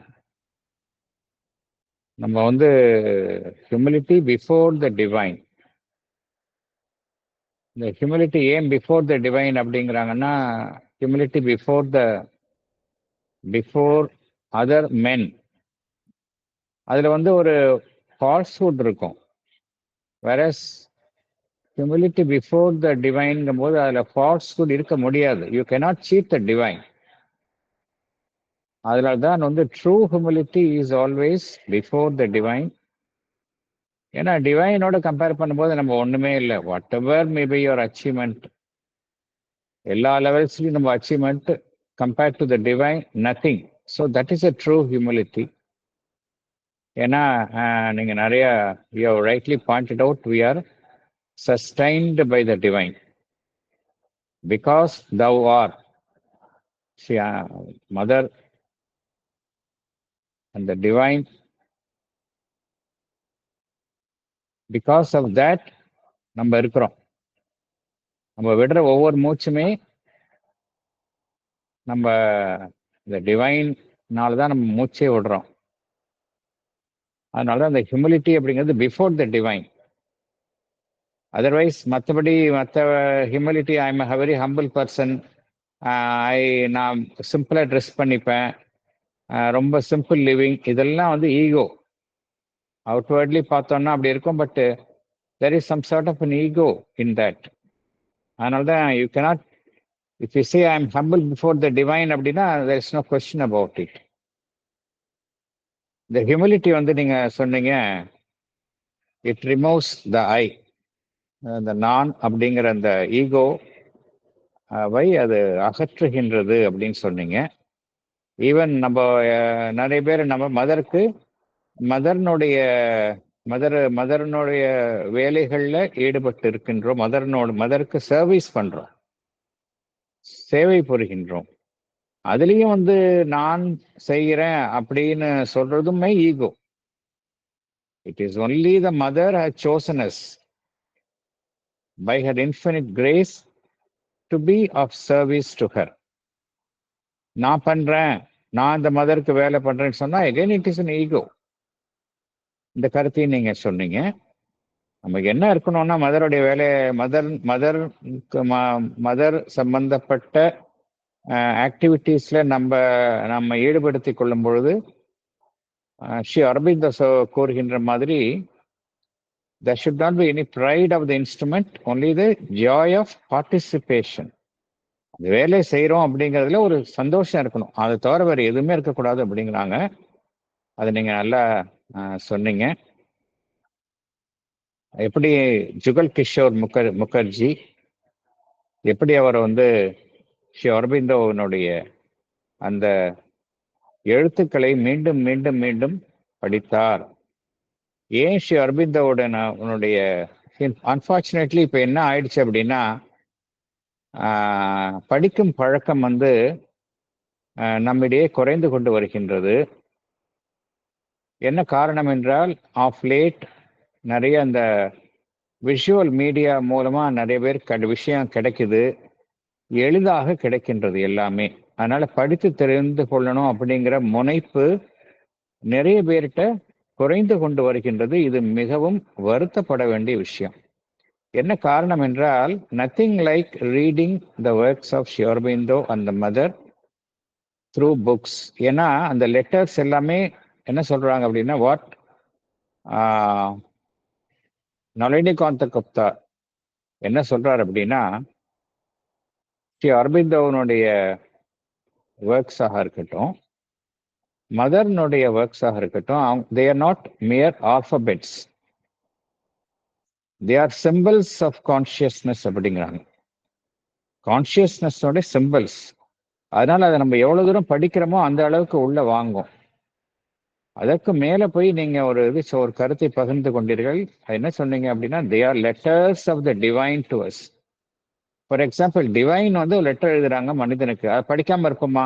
நம்ம வந்து ஹியூமிலிட்டி பிஃபோர் த டிவைன். இந்த ஹியூமிலிட்டி ஏன் பிஃபோர் த டிவைன் அப்படிங்கிறாங்கன்னா, ஹியூமிலிட்டி பிஃபோர் அதர் மென். அதுல வந்து ஒரு ஃபால்ஸ்ஹுட் இருக்கும். வேறஸ் ஹியூமிலிட்டி பிஃபோர் த டிவைன்ங்கும் போது அதுல ஃபால்ஸ்ஹுட் இருக்க முடியாது. You cannot cheat the divine. அதனால தான் வந்து true humility is always before the divine. ஏன்னா டிவைனோட கம்பேர் பண்ணும்போது நம்ம ஒண்ணுமே இல்லை. Whatever maybe your achievement, எல்லா லெவல்ஸ்லையும் நம்ம achievement compared to the divine nothing. So that is a true humility. ஏன்னா நீங்க நிறைய you rightly pointed out, we are sustained by the divine because thou art. See, mother and the divine, because of that நம்ம இருக்கிறோம். நம்ம விடுற ஒவ்வொரு மூச்சுமே நம்ம இந்த டிவைன்னால தான் நம்ம மூச்சே விடுறோம். அதனால தான் அந்த ஹியூமிலிட்டி அப்படிங்கிறது பிஃபோர் த டிவைன். அதர்வைஸ் மற்ற humility, I am very humble person, நான் சிம்பிளா ட்ரெஸ் பண்ணிப்பேன், ரொம்ப சிம்பிள் லிவிங், இதெல்லாம் வந்து ஈகோ. அவுட்வர்ட்லி பார்த்தோம்னா அப்படி இருக்கும். But there is some sort of an ego in that. அதனால தான் you cannot, if you say I am humble before the divine அப்படின்னா there is no question about it. The humility வந்து நீங்க சொன்னீங்க, it removes the I, the நான் அப்படிங்கிற அந்த ego வை அது அகற்றுகின்றது அப்படின்னு சொன்னீங்க. ஈவன் நம்ம நிறைய பேர் நம்ம மதர்னுடைய வேலைகள்ல ஈடுபட்டு இருக்கின்றோம். மதருக்கு சர்வீஸ் பண்றோம், சேவை புரிகின்றோம். அதுலயும் வந்து நான் செய்கிறேன் அப்படின்னு சொல்றதுமே ego. It is only the mother has chosen us by her infinite grace to be of service to her. நான் பண்றேன், நான் அந்த மதருக்கு வேலை பண்றேன்னு சொன்னா again it is an ego. இந்த கருத்தையும் நீங்க சொன்னீங்க. நமக்கு என்ன இருக்கணும்னா மதருடைய வேலை, மதர் சம்பந்தப்பட்ட ஆக்டிவிட்டீஸ்ல நம்ம ஈடுபடுத்தி கொள்ளும் பொழுது ஸ்ரீ அரபிந்தோ கூறுகின்ற மாதிரி there should not be any pride of the instrument, only the joy of participation. வேலை செய்யறோம் அப்படிங்கிறதுல ஒரு சந்தோஷம் இருக்கணும், அதை தவிர வேற எதுவுமே இருக்கக்கூடாது அப்படிங்கிறாங்க. அதை நீங்க நல்லா சொன்னீங்க. எப்படி ஜுகல் கிஷோர் முகர்ஜி எப்படி அவர் ஸ்ரீ அரபிந்தோவினுடைய அந்த எழுத்துக்களை மீண்டும் மீண்டும் மீண்டும் படித்தார். ஏன் ஸ்ரீ அரபிந்தோவுடைய அன்பார்ச்சுனேட்லி இப்ப என்ன ஆயிடுச்சு அப்படின்னா படிக்கும் பழக்கம் நம்மிடையே குறைந்து கொண்டு வருகின்றது. என்ன காரணம் என்றால் ஆஃப் லேட் நிறைய அந்த விஷுவல் மீடியா மூலமா நிறைய பேர் விஷயம் கிடைக்குது, எளிதாக கிடைக்கின்றது எல்லாமே. அதனால படித்து தெரிந்து கொள்ளணும் அப்படிங்கிற முனைப்பு நிறைய பேர்கிட்ட குறைந்து கொண்டு வருகின்றது. இது மிகவும் வருத்தப்பட வேண்டிய விஷயம். என்ன காரணம் என்றால் nothing like reading the works of Sri Aurobindo and the Mother through books. ஏன்னா அந்த லெட்டர்ஸ் எல்லாமே என்ன சொல்றாங்க அப்படின்னா வாட் நளினிகாந்த குப்தா என்ன சொல்றாரு அப்படின்னா ஸ்ரீ அரபிந்தோவனுடைய ஒர்க்ஸாக இருக்கட்டும், மதர்னுடைய ஒர்க்ஸாக இருக்கட்டும், they are not mere alphabets, they are symbols of consciousness அப்படிங்கிறாங்க. கான்சியஸ்னஸோட சிம்பிள்ஸ். அதனால அதை நம்ம எவ்வளவு தூரம் படிக்கிறோமோ அந்த அளவுக்கு உள்ள வாங்கும். அதற்கு மேல போய் நீங்க ஒரு கருத்தை பகிர்ந்து கொண்டீர்கள். என்ன சொன்னீங்க அப்படின்னா they are letters of the divine to us. For example divine ஒரு லெட்டர் எழுதுறாங்க மனிதனுக்கு, அதை படிக்காம இருப்போமா?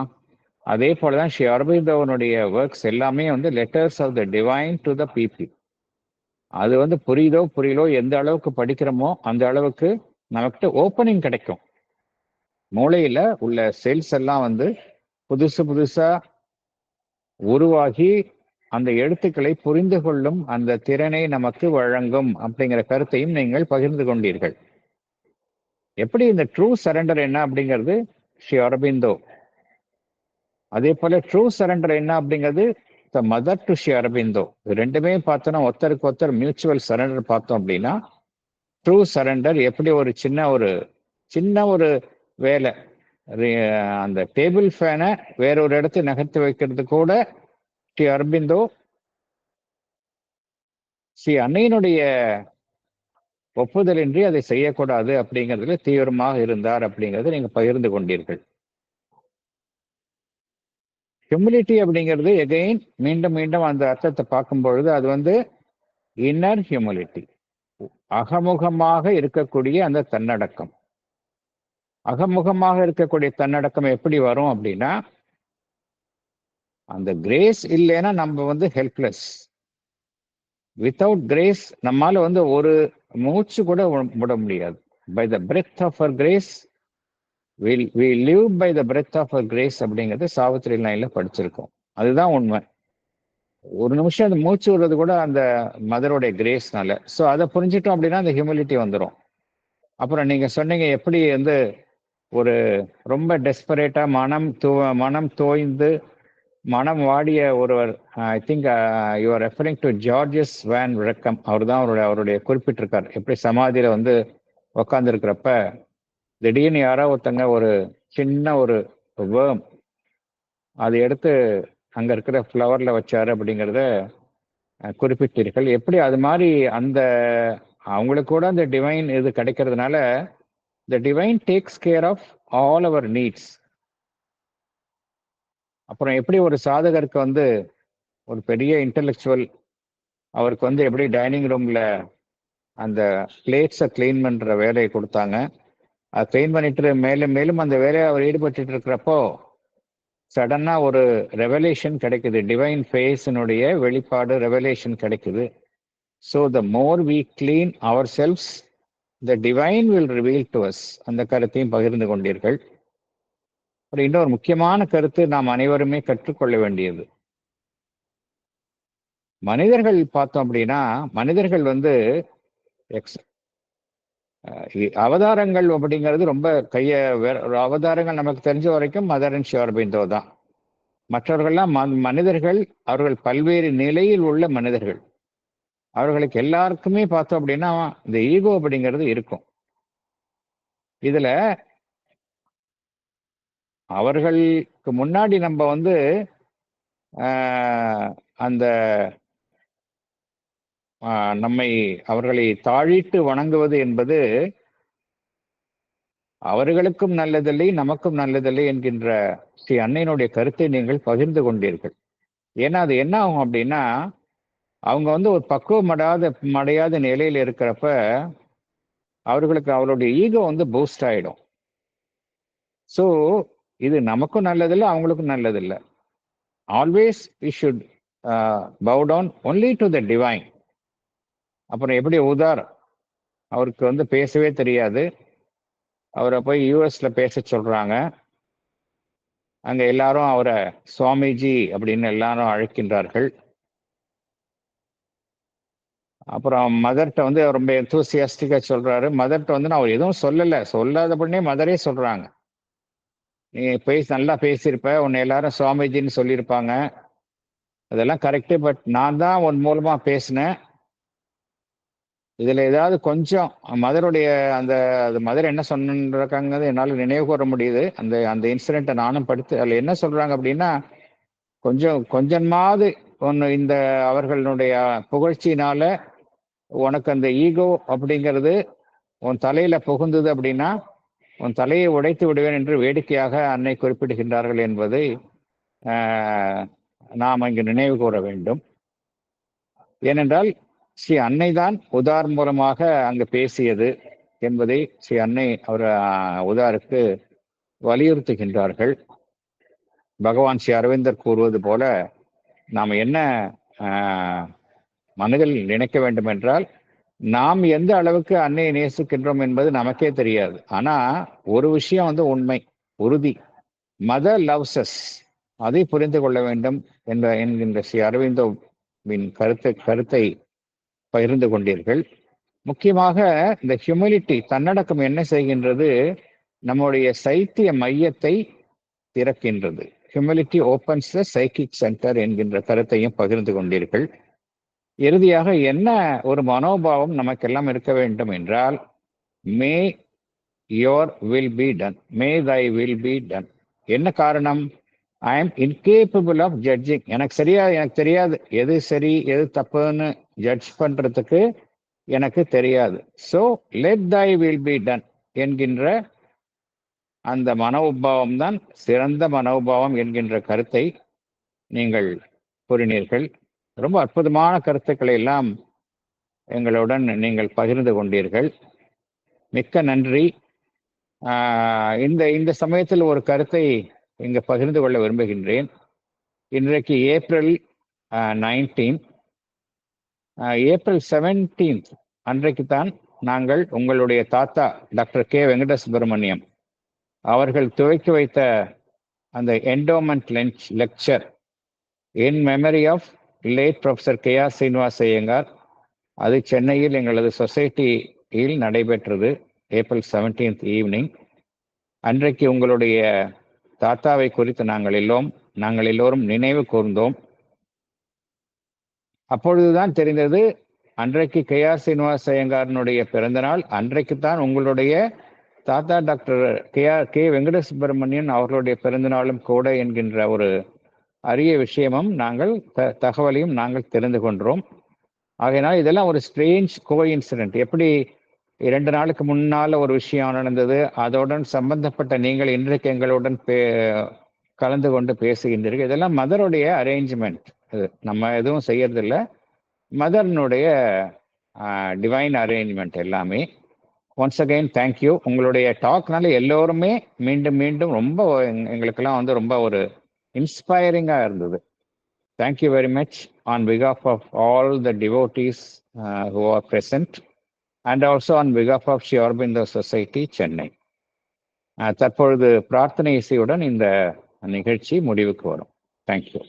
அதே போலதான் ஸ்ரீ அரபிந்தோவனுடைய ஒர்க்ஸ் எல்லாமே letters of the divine to the people. அது புரியலோ எந்த அளவுக்கு படிக்கிறோமோ அந்த அளவுக்கு நமக்கு ஓப்பனிங் கிடைக்கும். மூளையில உள்ள செல்ஸ் எல்லாம் புதுசா உருவாகி அந்த எழுத்துக்களை புரிந்து கொள்ளும் அந்த திறனை நமக்கு வழங்கும் அப்படிங்கிற கருத்தையும் நீங்கள் பகிர்ந்து கொண்டீர்கள். எப்படி இந்த ட்ரூ சரண்டர் என்ன அப்படிங்கிறது ஸ்ரீ அரபிந்தோ, அதே போல ட்ரூ சரண்டர் என்ன அப்படிங்கிறது the Mother to Sri Aurobindo. ரெண்டுமே பார்த்தோன்னா ஒருத்தருக்கு ஒருத்தர் மியூச்சுவல் சரண்டர் பார்த்தோம் அப்படின்னா ட்ரூ சரண்டர் எப்படி ஒரு சின்ன ஒரு வேலை, அந்த டேபிள் ஃபேனை வேறொரு இடத்துல நகர்த்தி வைக்கிறது கூட ஸ்ரீ அரபிந்தோ ஸ்ரீ அன்னையினுடைய ஒப்புதலின்றி அதை செய்யக்கூடாது அப்படிங்கிறதுல தீவிரமாக இருந்தார் அப்படிங்கிறது நீங்க பகிர்ந்து கொண்டீர்கள். ஹியூமிலிட்டி அப்படிங்கிறது எகைன் மீண்டும் மீண்டும் அந்த அர்த்தத்தை பார்க்கும் பொழுது அது இன்னர் ஹியூமிலிட்டி, அகமுகமாக இருக்கக்கூடிய அந்த தன்னடக்கம். அகமுகமாக இருக்கக்கூடிய தன்னடக்கம் எப்படி வரும் அப்படின்னா அந்த கிரேஸ் இல்லைன்னா நம்ம ஹெல்ப்லெஸ். வித்தவுட் கிரேஸ் நம்மால ஒரு மூச்சு கூட விட முடியாது. By the breath of our grace we live by the breath of her grace அப்படிங்கிறது சாவித்திரி லைன்ல படிச்சிருக்கோம். அதுதான் உண்மை. ஒரு நிமிஷம் அந்த மூச்சு விடுறது கூட அந்த மதருடைய கிரேஸ்னால. ஸோ அதை புரிஞ்சிட்டோம் அப்படின்னா அந்த ஹியூமிலிட்டி வந்துடும். அப்புறம் நீங்க சொன்னீங்க எப்படி ஒரு ரொம்ப டெஸ்பரேட்டா மனம் தோய்ந்து மனம் வாடிய ஒருவர், I think you are referring to Georges Van விளக்கம். அவர் தான் அவருடைய குறிப்பிட்டிருக்கார். எப்படி சமாதியில உட்கார்ந்து இருக்கிறப்ப திடீர்னு யாரோ ஒருத்தங்க ஒரு சின்ன ஒரு வேர்ம் அதை எடுத்து அங்க இருக்கிற ஃப்ளவர்ல வச்சாரு அப்படிங்கிறத குறிப்பிட்டீர்கள். எப்படி அது மாதிரி அவங்களுக்கு கூட அந்த டிவைன் இது கிடைக்கிறதுனால the divine takes care of all our needs. அப்புறம் எப்படி ஒரு சாதகருக்கு ஒரு பெரிய இன்டெலெக்சுவல் அவருக்கு எப்படி டைனிங் ரூம்ல அந்த பிளேட்ஸை கிளீன் பண்ற வேலையை கொடுத்தாங்க. அதை கிளீன் பண்ணிட்டு மேலும் மேலும் அந்த வேலையை அவர் ஈடுபட்டு இருக்கிறப்போ சடனா ஒரு ரெவலேஷன் கிடைக்குது, டிவைன் ஃபேஸினுடைய வெளிப்பாடு ரெவலேஷன் கிடைக்குது. So the more we clean our selves, the divine will reveal to us. அந்த கருத்தையும் பகிர்ந்து கொண்டீர்கள். இன்னொரு முக்கியமான கருத்து நாம் அனைவருமே கற்றுக்கொள்ள வேண்டியது. மனிதர்கள் பார்த்தோம் அப்படின்னா, மனிதர்கள் அவதாரங்கள் அப்படிங்கிறது ரொம்ப அவதாரங்கள் நமக்கு தெரிஞ்ச வரைக்கும் மதர் அண்ட் ஷியோர்பிந்தோ தான். மற்றவர்கள்லாம் மனிதர்கள், அவர்கள் பல்வேறு நிலையில் உள்ள மனிதர்கள். அவர்களுக்கு எல்லாருக்குமே பார்த்தோம் அப்படின்னா இந்த ஈகோ அப்படிங்கிறது இருக்கும். இதுல அவர்களுக்கு முன்னாடி நம்ம அந்த அவர்களை தாழிட்டு வணங்குவது என்பது அவர்களுக்கும் நல்லதில்லை, நமக்கும் நல்லதில்லை என்கின்ற ஸ்ரீ அன்னையினுடைய கருத்தை நீங்கள் பகிர்ந்து கொண்டீர்கள். ஏன்னா அது என்ன ஆகும் அப்படின்னா, அவங்க ஒரு பக்குவம் அடையாத நிலையில இருக்கிறப்ப அவர்களுக்கு அவருடைய ஈகோ பூஸ்ட் ஆயிடும். ஸோ இது நமக்கும் நல்லதில்லை, அவங்களுக்கும் நல்லதில்லை. Always we should bow down only to the divine. அப்புறம் எப்படி அவருக்கு பேசவே தெரியாது. அவரை போய் யூஎஸ்ல பேச சொல்றாங்க. அங்க எல்லாரும் அவரை சுவாமிஜி அப்படின்னு எல்லாரும் அழைக்கின்றார்கள். அப்புறம் மதர்கிட்ட ரொம்ப எந்தூசியாஸ்டிக்கா சொல்றாரு. மதர்கிட்ட நான் அவர் எதுவும் சொல்லாதபடியே மதரே சொல்றாங்க, நீ நல்லா பேசியிருப்ப, உன்னை எல்லாரும் சுவாமிஜின்னு சொல்லியிருப்பாங்க, அதெல்லாம் கரெக்டு. பட் நான் தான் உன் மூலமா பேசினேன். இதுல ஏதாவது கொஞ்சம் மதருடைய மதர் என்ன சொன்னாங்க என்னால் நினைவு கூற முடியுது. அந்த இன்சிடென்ட்டை நானும் படித்து அதில் என்ன சொல்றாங்க அப்படின்னா, கொஞ்சமாவது இந்த அவர்களுடைய புகழ்ச்சியினால உனக்கு அந்த ஈகோ அப்படிங்கிறது உன் தலையில புகுந்தது அப்படின்னா உன் தலையை உடைத்து விடுவேன் என்று வேடிக்கையாக அன்னை குறிப்பிடுகின்றார்கள் என்பதை நாம் இங்கு நினைவு கூற வேண்டும். ஏனென்றால் ஸ்ரீ அன்னை தான் உதார் மூலமாக அங்கு பேசியது என்பதை ஸ்ரீ அன்னை அவர் உதாருக்கு வலியுறுத்துகின்றார்கள். பகவான் ஸ்ரீ அரவிந்தர் கூறுவது போல நாம் என்ன மனதில் நினைக்க வேண்டும் என்றால், நாம் எந்த அளவுக்கு அன்னையை நேசிக்கின்றோம் என்பது நமக்கே தெரியாது. ஆனா ஒரு விஷயம் உண்மை, உறுதி, மதர் லவ்ஸ் அஸ், அதை புரிந்து கொள்ள வேண்டும் என்கின்ற ஸ்ரீ அரவிந்தோவின் கருத்தை பகிர்ந்து கொண்டீர்கள். முக்கியமாக இந்த ஹியூமிலிட்டி, தன்னடக்கம் என்ன செய்கின்றது, நம்முடைய சைத்திய மையத்தை திறக்கின்றது. Humility opens the psychic centre என்கின்ற கருத்தையும் பகிர்ந்து கொண்டீர்கள். இறுதியாக என்ன ஒரு மனோபாவம் நமக்கெல்லாம் இருக்க வேண்டும் என்றால், may your will be done, may thy will be done. என்ன காரணம்? I am incapable of judging. எனக்கு தெரியாது எது சரி எது தப்புன்னு ஜட்ஜ் பண்றதுக்கு எனக்கு தெரியாது. So let Thai will be ton என்கின்ற அந்த மனோபாவம் தான் சிறந்த மனோபாவம் என்கின்ற கருத்தை நீங்கள் கூறினீர்கள். ரொம்ப அற்புதமான கருத்துக்களை எல்லாம் எங்களுடன் நீங்கள் பகிர்ந்து கொண்டீர்கள். மிக்க நன்றி. இந்த சமயத்தில் ஒரு கருத்தை இங்கு பகிர்ந்து கொள்ள விரும்புகின்றேன். இன்றைக்கு ஏப்ரல் 19, ஏப்ரல் 17 அன்றைக்கு தான் நாங்கள் உங்களுடைய தாத்தா டாக்டர் கே வெங்கட சுப்பிரமணியம் அவர்கள் துவக்கி வைத்த அந்த endowment lecture in memory of late professor K R. Srinivasa Iyengar, அது சென்னையில் எங்களது சொசைட்டியில் நடைபெற்றது. ஏப்ரல் 17 ஈவினிங் அன்றைக்கு உங்களுடைய தாத்தாவை குறித்து நாங்கள் எல்லோரும் நினைவு கூர்ந்தோம். அப்பொழுதுதான் தெரிந்தது, அன்றைக்கு கே.ஆர். சீனிவாச ஐயங்காரனுடைய பிறந்த நாள், அன்றைக்கு தான் உங்களுடைய தாத்தா டாக்டர் கே. வெங்கட சுப்பிரமணியன் அவர்களுடைய பிறந்த நாளும் கூட என்கின்ற ஒரு அரிய விஷயமும் தகவலையும் நாங்கள் தெரிந்து கொண்டோம். ஆகையினால் இதெல்லாம் ஒரு ஸ்ட்ரேஞ்ச் கோஇன்சிடென்ட். எப்படி 2 நாளுக்கு முன்னால ஒரு விஷயம் நடந்தது, அதோடன் சம்பந்தப்பட்ட நீங்கள் இன்றைக்கு எங்களுடன் கலந்து கொண்டு பேசுகின்றீர்கள். இதெல்லாம் மதருடைய அரேஞ்ச்மெண்ட், நம்ம எதுவும் செய்யறதில்லை, மதர்னுடைய டிவைன் அரேஞ்ச்மெண்ட் எல்லாமே. Once again thank you. உங்களுடைய டாக்னால எல்லோருமே மீண்டும் மீண்டும் ரொம்ப எங்களுக்கெல்லாம் ரொம்ப ஒரு இன்ஸ்பைரிங்காக இருந்தது. Thank you very much on behalf of all the devotees who are present and also on behalf of Sri Aurobindo Society, Chennai. தற்பொழுது பிரார்த்தனை இசையுடன் இந்த நிகழ்ச்சி முடிவுக்கு வரும். தேங்க்யூ.